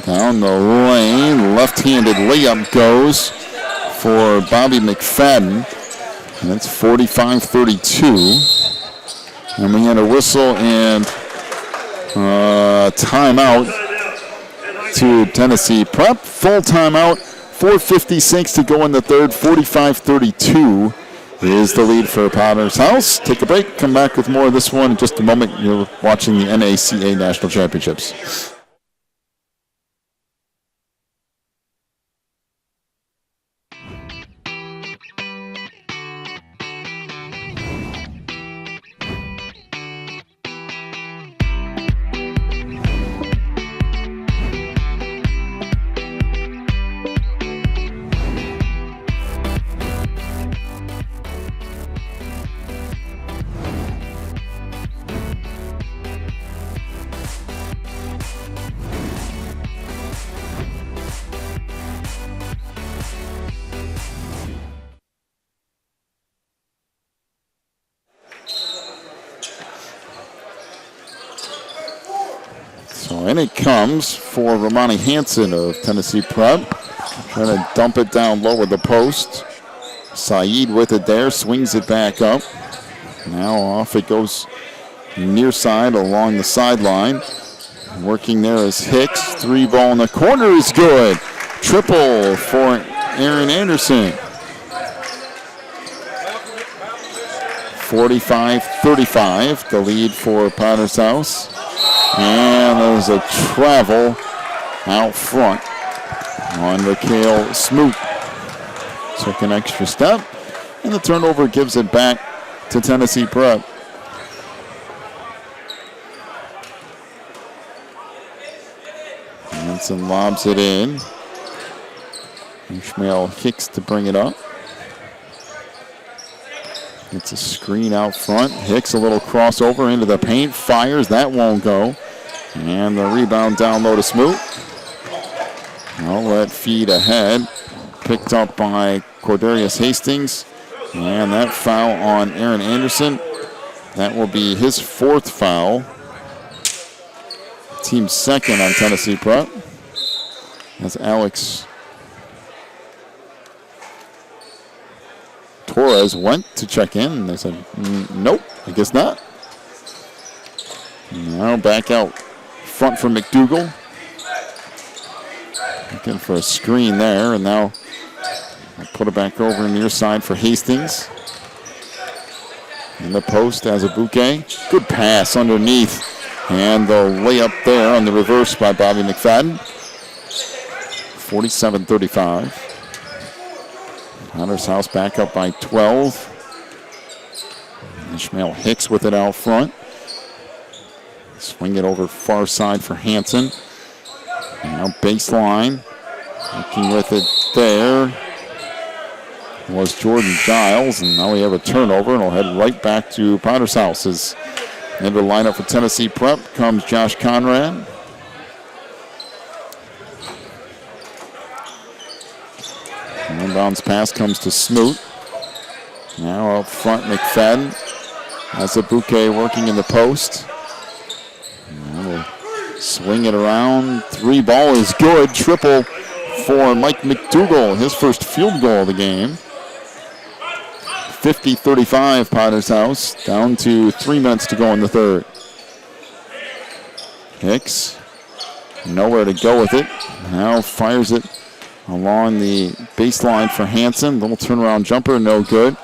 Down the lane, left-handed layup goes for Bobby McFadden. And it's 45-32. And we had a whistle and timeout to Tennessee Prep. Full timeout, 4:56 to go in the third, 45-32 is the lead for Powder's House. Take a break, come back with more of this one in just a moment. You're watching the NACA National Championships. So in it comes for Romani Hansen of Tennessee Prep. Trying to dump it down low with the post. Saeed with it there, swings it back up. Now off it goes near side along the sideline. Working there is Hicks. 3 ball in the corner is good. Triple for Aaron Anderson. 45-35, the lead for Potter's House. And there's a travel out front on Mikhail Smoot. Took an extra step, and the turnover gives it back to Tennessee Prep. Hansen lobs it in. Ishmael Hicks to bring it up. It's a screen out front. Hicks a little crossover into the paint. Fires. That won't go. And the rebound down low to Smoot. Outlet feed ahead. Picked up by Cordarius Hastings. And that foul on Aaron Anderson. That will be his 4th foul. Team second on Tennessee Prep. As Alex Torres went to check in, and they said, nope, I guess not. Now back out front for McDougal. Looking for a screen there, and now I'll put it back over near side for Hastings. In the post as a bouquet. Good pass underneath. And the layup there on the reverse by Bobby McFadden. 47-35. Potter's House back up by 12. Ishmael Hicks with it out front. Swing it over far side for Hansen. Now baseline. Looking with it there was Jordan Giles. And now we have a turnover, and we'll head right back to Potter's House. As into the lineup for Tennessee Prep comes Josh Conrad. Inbounds pass comes to Smoot. Now up front, McFadden has a bouquet working in the post. We'll swing it around. 3 ball is good. Triple for Mike McDougal, his first field goal of the game. 50-35, Potter's House. Down to 3 minutes to go in the third. Hicks, nowhere to go with it. Now fires it along the baseline for Hansen. Little turnaround jumper, no good.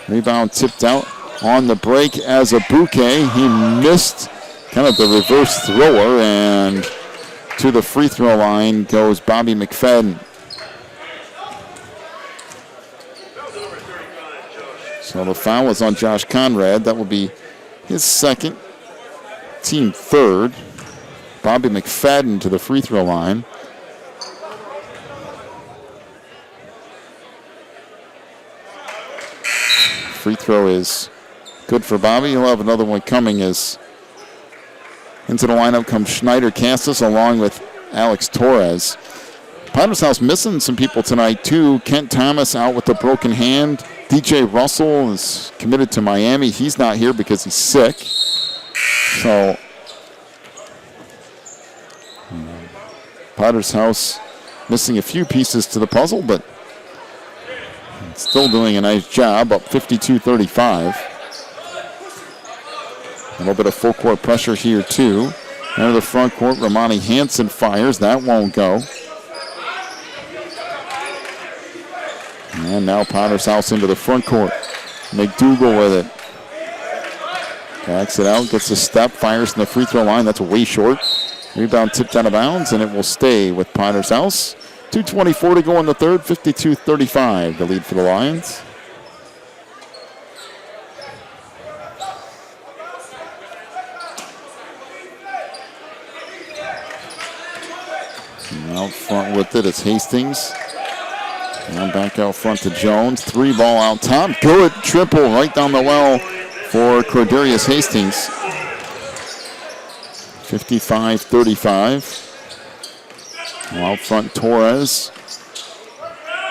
Rebound tipped out on the break as a bouquet. He missed kind of the reverse thrower, and to the free throw line goes Bobby McFadden. So the foul was on Josh Conrad. That will be his 2nd, team 3rd. Bobby McFadden to the free throw line. Free throw is good for Bobby. He'll have another one coming as into the lineup comes Schneider Cassis along with Alex Torres. Potter's House missing some people tonight too. Kent Thomas out with a broken hand. DJ Russell is committed to Miami. He's not here because he's sick. So Potter's House missing a few pieces to the puzzle, but still doing a nice job, up 52-35. A little bit of full court pressure here too. Into the front court, Romani Hansen fires. That won't go. And now Potter's House into the front court. McDougal with it. Backs it out, gets a step, fires in the free throw line. That's way short. Rebound tipped out of bounds, and it will stay with Potter's House. 2:24 to go in the third, 52-35, the lead for the Lions. And out front with it is Hastings. And back out front to Jones. 3 ball out top. Good triple right down the well for Cordarius Hastings. 55-35. Out front, Torres.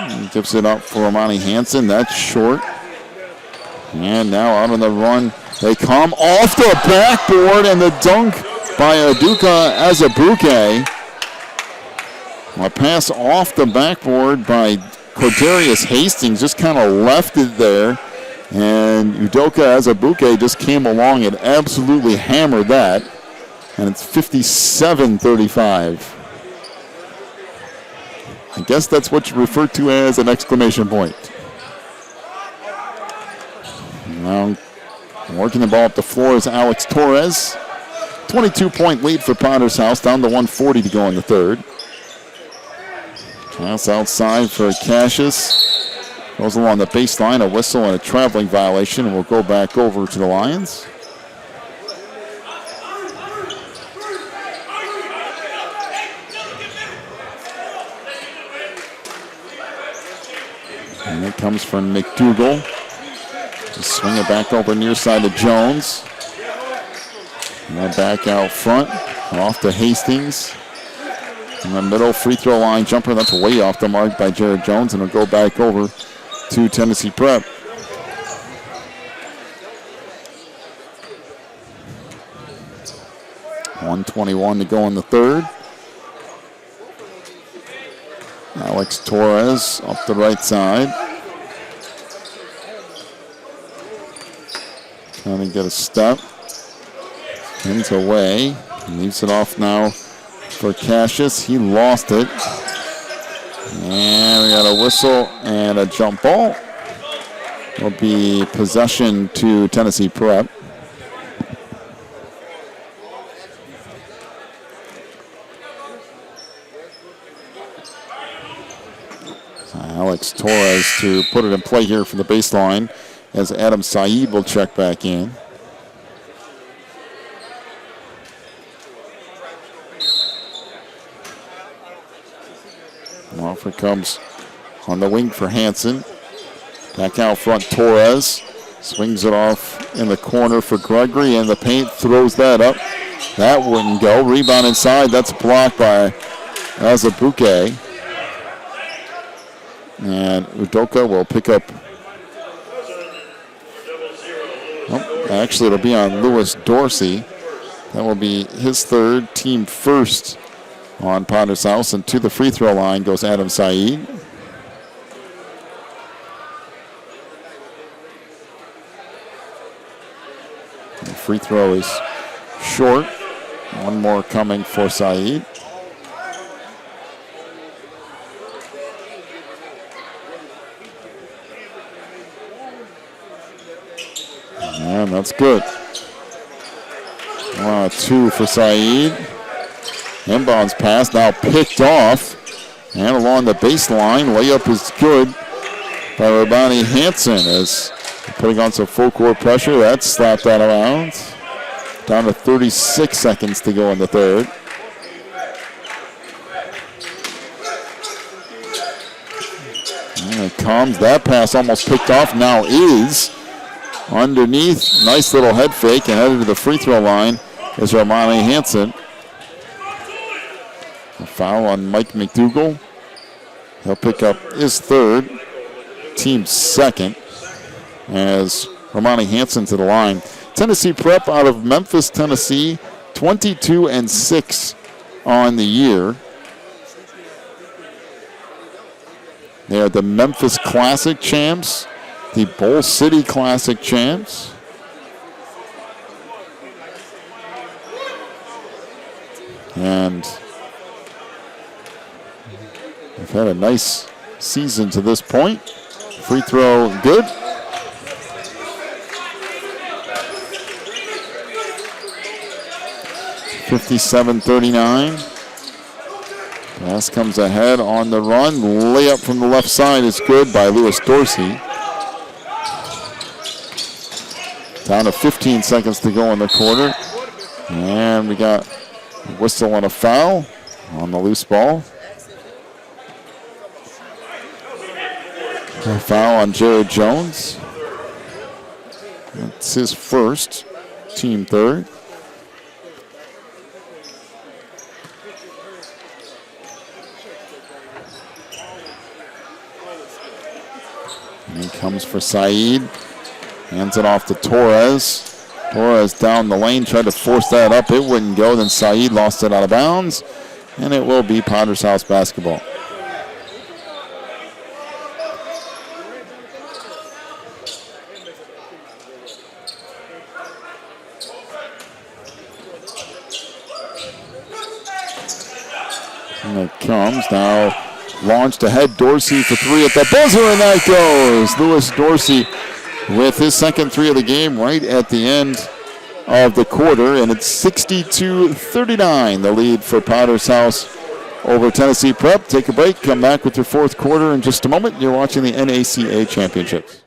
And gives it up for Romani Hansen. That's short. And now out on the run. They come off the backboard, and the dunk by Udoka Azubuike. A pass off the backboard by Cordarius Hastings, just kind of left it there. And Udoka Azubuike just came along and absolutely hammered that. And it's 57-35. I guess that's what you refer to as an exclamation point. Now, working the ball up the floor is Alex Torres. 22-point lead for Potter's House, down to 1:40 to go in the third. Pass outside for Cassius. Goes along the baseline, a whistle and a traveling violation, and we'll go back over to the Lions. And it comes from McDougal. Just swing it back over near side to Jones. And then back out front, off to Hastings. In the middle, free throw line jumper. That's way off the mark by Jared Jones, and it'll go back over to Tennessee Prep. .121 to go in the third. Alex Torres up the right side. Trying to get a step. Spins away. Leaves it off now for Cassius. He lost it. And we got a whistle and a jump ball. Will be possession to Tennessee Prep. So Alex Torres to put it in play here from the baseline as Adam Saeed will check back in. Off it comes on the wing for Hansen. Back out front, Torres. Swings it off in the corner for Gregory, and the paint throws that up. That wouldn't go. Rebound inside. That's blocked by Azubuike. And Udoka will pick up. Oh, actually, it'll be on Lewis Dorsey. That will be his third, team first on Potter's House, and to the free throw line goes Adam Saeed. The free throw is short. One more coming for Saeed. And that's good. 2 for Saeed. Inbounds pass now picked off. And along the baseline, layup is good by Rabani Hansen as putting on some full court pressure. That's slapped out of bounds. Down to 36 seconds to go in the third. And it comes. That pass almost picked off. Now is underneath. Nice little head fake and headed to the free throw line is Rabani Hansen. A foul on Mike McDougal. He'll pick up his third, team second, as Romani Hansen to the line. Tennessee Prep out of Memphis, Tennessee, 22-6 on the year. They are the Memphis Classic champs, the Bowl City Classic champs. And they've had a nice season to this point. Free throw good. .57-39. Pass comes ahead on the run. Layup from the left side is good by Lewis Dorsey. Down to 15 seconds to go in the quarter. And we got a whistle and a foul on the loose ball. A foul on Jared Jones. That's his first, team third. And he comes for Saeed. Hands it off to Torres. Torres down the lane, tried to force that up. It wouldn't go. Then Saeed lost it out of bounds. And it will be Potter's House basketball. And it comes now. Launched ahead. Dorsey for three at the buzzer, and that goes. Lewis Dorsey with his second three of the game right at the end of the quarter, and it's 62-39, the lead for Potter's House over Tennessee Prep. Take a break, come back with your fourth quarter in just a moment. You're watching the NACA Championships.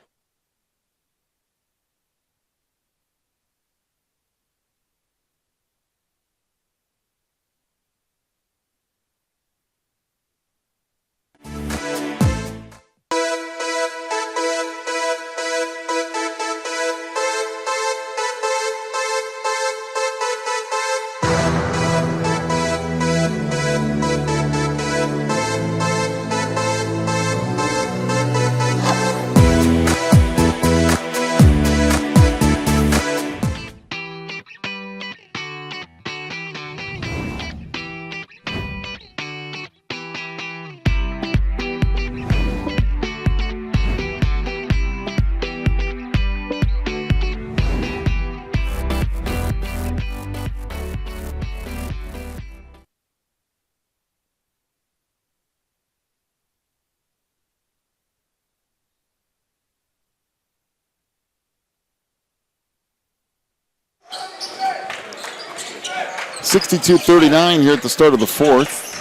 (62-39) here at the start of the fourth.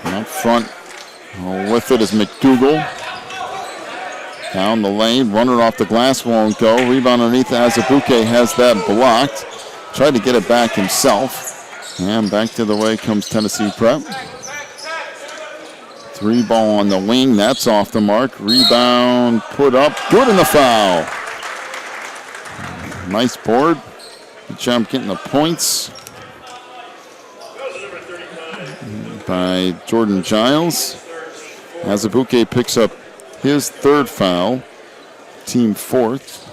Up front with it is McDougal. Down the lane, runner off the glass won't go. Rebound underneath Azubuike has that blocked. Tried to get it back himself. And back the other way comes Tennessee Prep. Three ball on the wing, that's off the mark. Rebound put up, good in the foul. Nice board. Good job getting the points by Jordan Giles. Azubuike picks up his third foul, team fourth.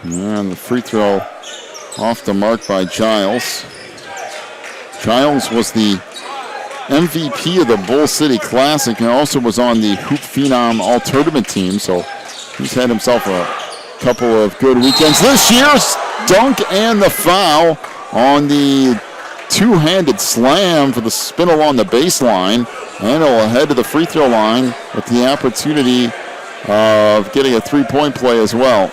And the free throw off the mark by Giles. Giles was the MVP of the Bull City Classic and also was on the Hoop Phenom All-Tournament team, so he's had himself a couple of good weekends. This year's dunk and the foul on the two-handed slam for the spin along the baseline, and he'll head to the free throw line with the opportunity of getting a three-point play as well.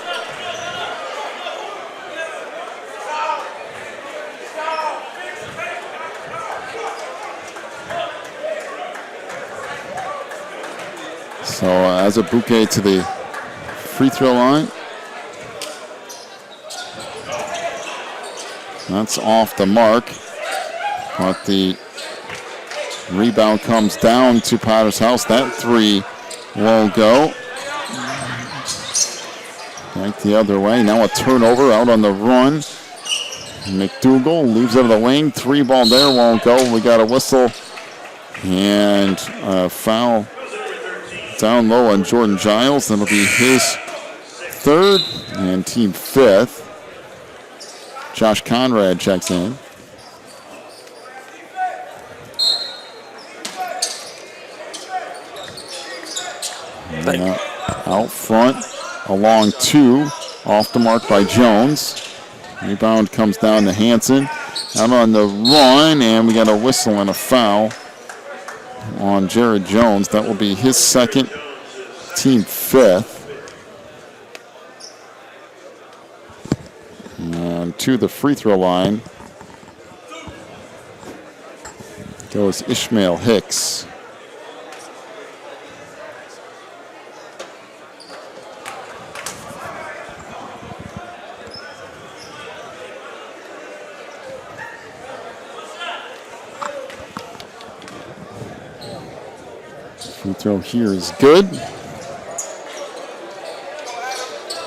So Azubuike to the free throw line. That's off the mark, but the rebound comes down to Potter's House. That three won't go. Back the other way. Now a turnover out on the run. McDougal leaves it in the wing. Three ball there won't go. We got a whistle and a foul down low on Jordan Giles. That'll be his third and team fifth. Josh Conrad checks in. Out front, along two, off the mark by Jones. Rebound comes down to Hanson. Out on the run, and we got a whistle and a foul on Jared Jones. That will be his second, team fifth. And to the free throw line goes Ishmael Hicks. Free throw here is good.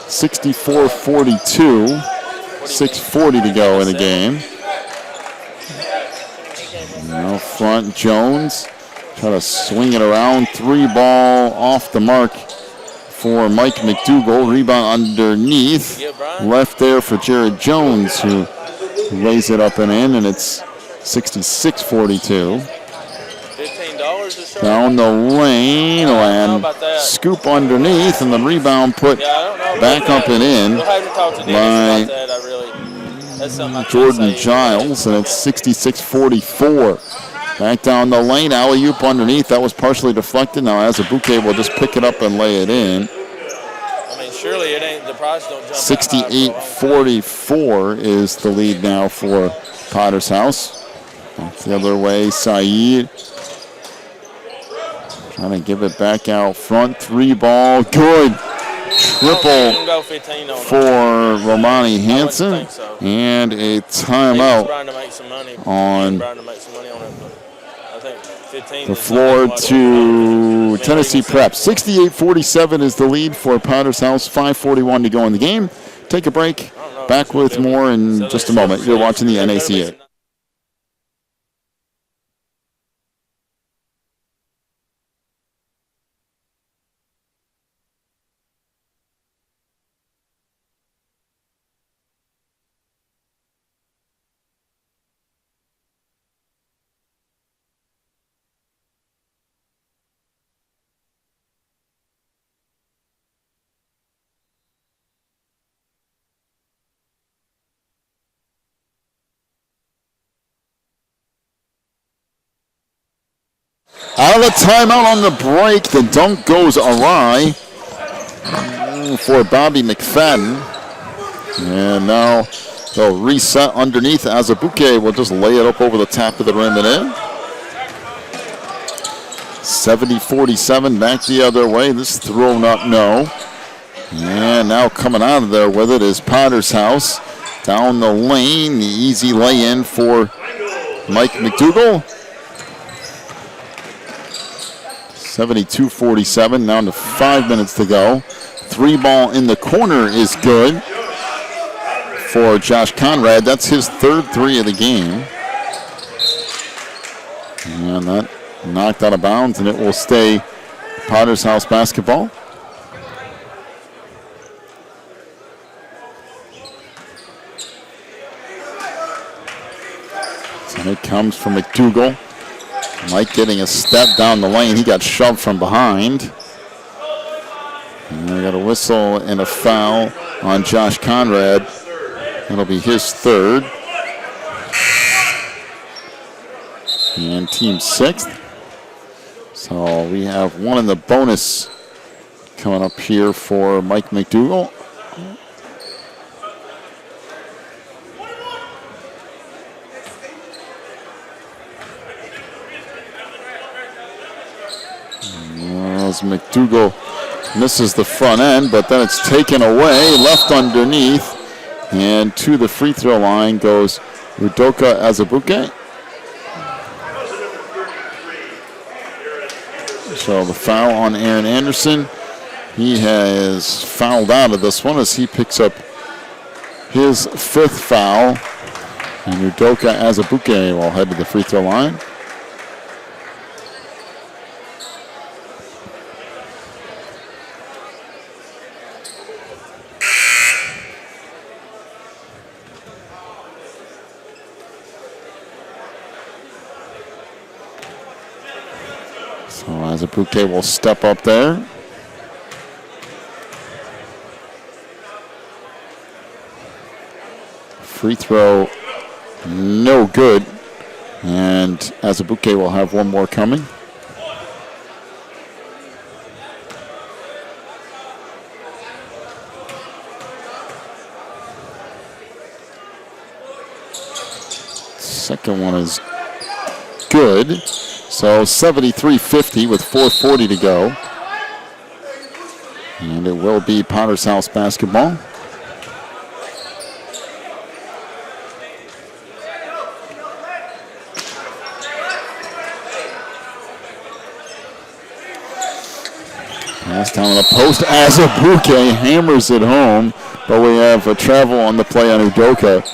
64-42. 6:40 to go in the game. Now front, Jones Try to swing it around. 3 ball off the mark for Mike McDougall. Rebound underneath. Left there for Jared Jones, who lays it up and in, and it's 66-42. Down the lane, and scoop underneath, and the rebound put back up and in by Jordan Giles, and it's 66-44. Back down the lane, alley-oop underneath. That was partially deflected. Now Azubuike will just pick it up and lay it in. Surely it ain't, the price don't jump. 68-44 is the lead now for Potter's House. Back the other way, Saeed. Trying to give it back out front. 3 ball, good. Triple for Romani Hansen. And a timeout on the floor to Tennessee Prep. 68-47 is the lead for Potter's House. 5:41 to go in the game. Take a break. Back with more in just a moment. You're watching the NACA. Out of the timeout on the break, the dunk goes awry for Bobby McFadden. And now they'll reset underneath. Azubuike will just lay it up over the top of the rim and in. 70-47, back the other way. This thrown up, no. And now coming out of there with it is Potter's House. Down the lane, the easy lay-in for Mike McDougall. 72-47, down to 5 minutes to go. 3 ball in the corner is good for Josh Conrad. That's his 3rd 3 of the game. And that knocked out of bounds, and it will stay Potter's House basketball. And it comes from McDougall. Mike getting a step down the lane. He got shoved from behind. And we got a whistle and a foul on Josh Conrad. That'll be his 3rd. And team 6th. So we have one in the bonus coming up here for Mike McDougall. As McDougall misses the front end, but then it's taken away, left underneath, and to the free throw line goes Udoka Azubuike. So the foul on Aaron Anderson. He has fouled out of this one as he picks up his 5th foul, and Udoka Azubuike will head to the free throw line. So Azubuike will step up there. Free throw, no good. And Azubuike will have one more coming. Second one is good. So 73-50 with 4:40 to go. And it will be Potter's House basketball. Pass down the post. Azubuike hammers it home, but we have a travel on the play on Udoka.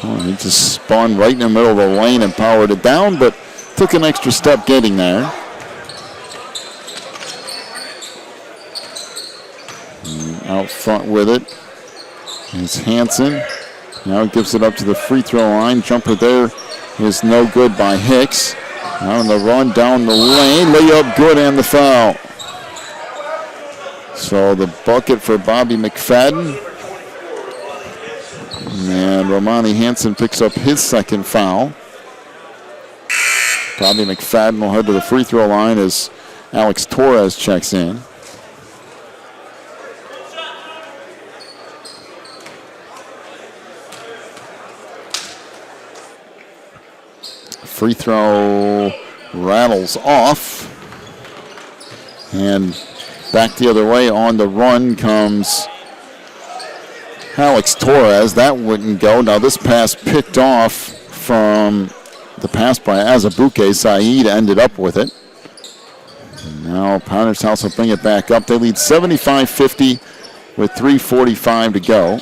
Oh, he just spun right in the middle of the lane and powered it down, but took an extra step getting there. And out front with it is Hansen. Now gives it up to the free throw line. Jumper there is no good by Hicks. Now on the run down the lane. Layup good and the foul. So the bucket for Bobby McFadden. And Romani Hansen picks up his second foul. Bobby McFadden will head to the free throw line as Alex Torres checks in. Free throw rattles off. And back the other way on the run comes Alex Torres. That wouldn't go. Now this pass picked off from the pass by Azubuike. Saeed ended up with it. And now Pounders House will bring it back up. They lead 75-50 with 3:45 to go.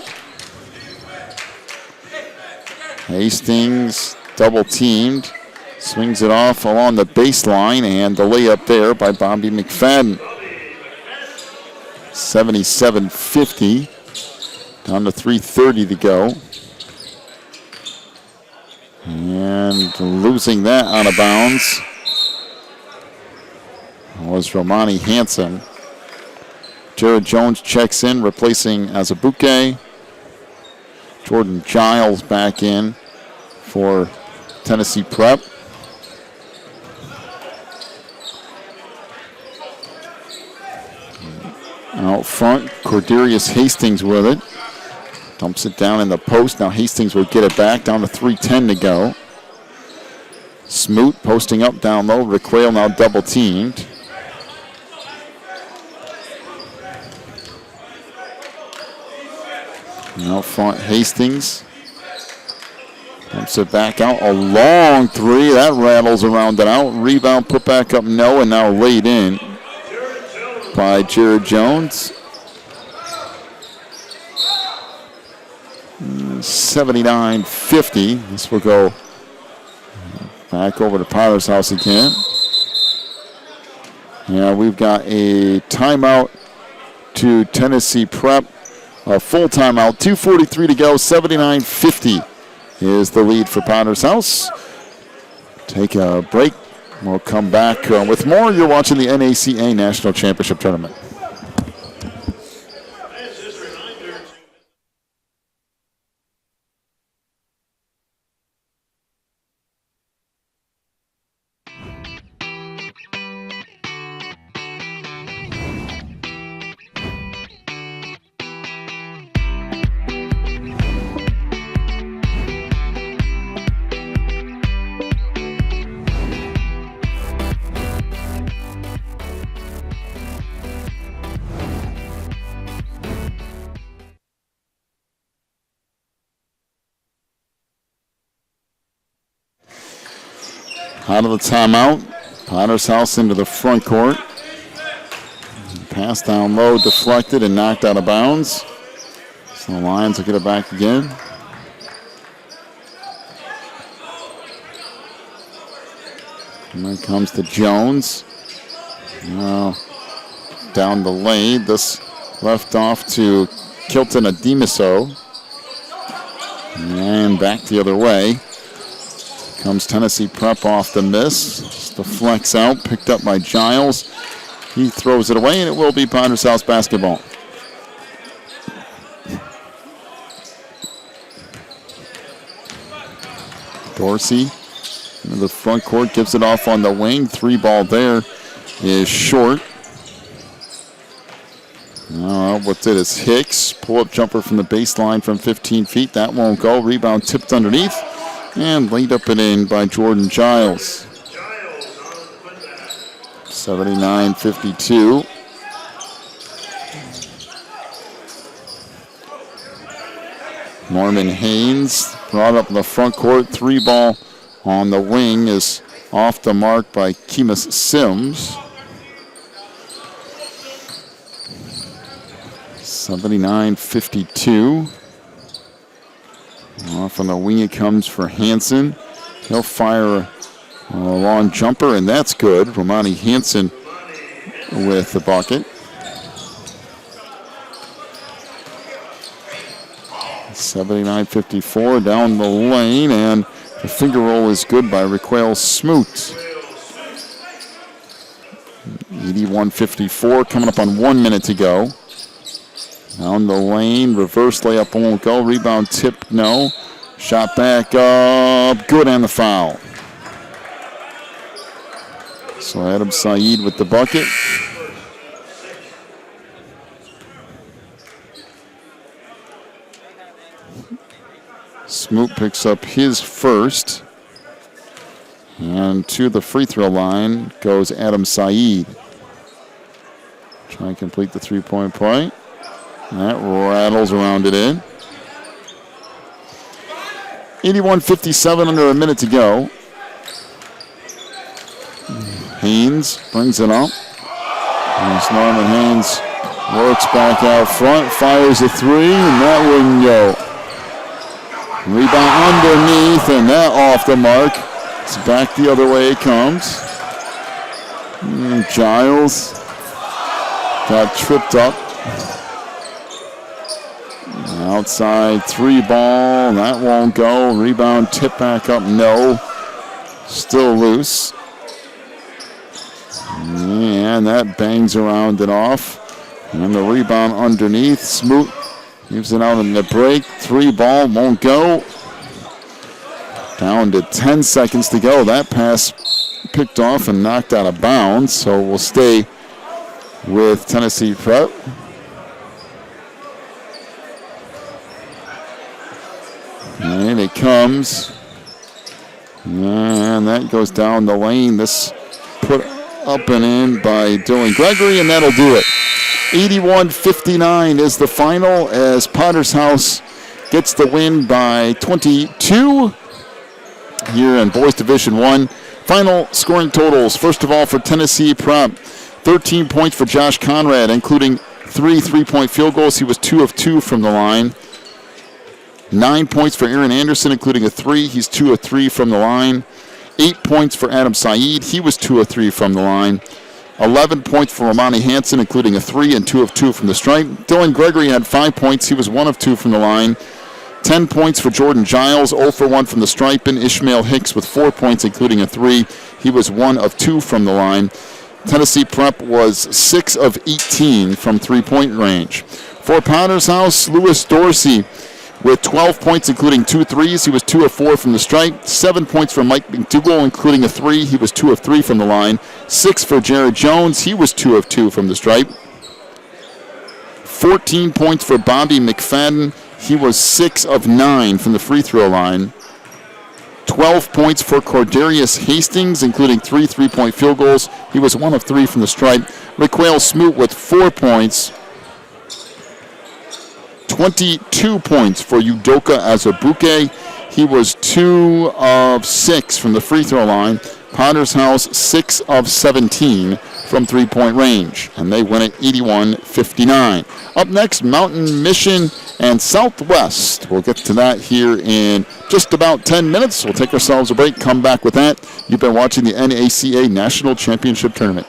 Hastings double teamed. Swings it off along the baseline, and the layup there by Bobby McFadden. 77-50. Down to 3:30 to go. And losing that out of bounds was Romani Hansen. Jared Jones checks in, replacing Azubuike. Jordan Giles back in for Tennessee Prep. Out front, Corderius Hastings with it. Dumps it down in the post. Now Hastings will get it back. Down to 3:10 to go. Smoot posting up down low. Rick Quayle now double teamed. And out front, Hastings. Dumps it back out. A long three. That rattles around and out. Rebound put back up no, and now laid in by Jared Jones. 79-50. This will go back over to Potter's House again. Yeah, we've got a timeout to Tennessee Prep. A full timeout. 2:43 to go. 79-50 is the lead for Potter's House. Take a break. We'll come back with more. You're watching the NACA National Championship Tournament. Out of the timeout, Potter's House into the front court. Pass down low, deflected and knocked out of bounds. So the Lions will get it back again. And then comes to Jones. Now down the lane, this left off to Kilton Ademiso. And back the other way. Comes Tennessee Prep off the miss. Just the flex out, picked up by Giles. He throws it away, and it will be Potter's House basketball. Dorsey into the front court, gives it off on the wing. Three ball there is short. What did is Hicks. Pull-up jumper from the baseline from 15 feet. That won't go. Rebound tipped underneath. And laid up and in by Jordan Giles. 79-52. Norman Haynes brought up in the front court. Three ball on the wing is off the mark by Kemus Sims. 79-52. Off on the wing it comes for Hansen. He'll fire A long jumper, and that's good. Romani Hansen with the bucket. 79-54 down the lane, and the finger roll is good by Raquel Smoot. 81-54, coming up on 1 minute to go. Down the lane, reverse layup won't go. Rebound tip, no. Shot back up, good on the foul. So Adam Saeed with the bucket. Smoot picks up his first. And to the free throw line goes Adam Saeed. Try and complete the three-point play. That rattles around it in. 81-57, under a minute to go. Haynes brings it up. And Norman Haynes works back out front, fires a three, and that wouldn't go. Rebound underneath, and that off the mark. It's back the other way it comes. And Giles got tripped up. Outside three ball, that won't go. Rebound tip back up, no. Still loose. And that bangs around and off. And the rebound underneath. Smoot gives it out in the break. Three ball won't go. Down to 10 seconds to go. That pass picked off and knocked out of bounds. So we'll stay with Tennessee Prep. And it comes. And that goes down the lane. This put up and in by Dylan Gregory, and that'll do it. 81-59 is the final as Potter's House gets the win by 22 here in Boys Division I. Final scoring totals, first of all for Tennessee Prep, 13 points for Josh Conrad, including 3 3-point field goals. He was 2 of 2 from the line. 9 points for Aaron Anderson, including a 3. He's 2 of 3 from the line. 8 points for Adam Saeed. He was 2 of 3 from the line. 11 points for Romani Hansen, including a 3 and 2 of 2 from the stripe. Dylan Gregory had 5 points. He was 1 of 2 from the line. 10 points for Jordan Giles, 0 for 1 from the stripe. And Ishmael Hicks with 4 points, including a 3. He was 1 of 2 from the line. Tennessee Prep was 6 of 18 from three-point range. For Potter's House, Lewis Dorsey with 12 points, including 2 threes. He was 2 of 4 from the stripe. 7 points for Mike McDougall, including a 3. He was 2 of 3 from the line. 6 for Jared Jones. He was 2 of 2 from the stripe. 14 points for Bobby McFadden. He was 6 of 9 from the free throw line. 12 points for Cordarius Hastings, including 3 3-point field goals. He was 1 of 3 from the stripe. Raquel Smoot with 4 points. 22 points for Udoka Azubuike. He was 2 of 6 from the free throw line. Potter's House 6 of 17 from three-point range. And they win it 81-59. Up next, Mountain Mission and Southwest. We'll get to that here in just about 10 minutes. We'll take ourselves a break, come back with that. You've been watching the NACA National Championship Tournament.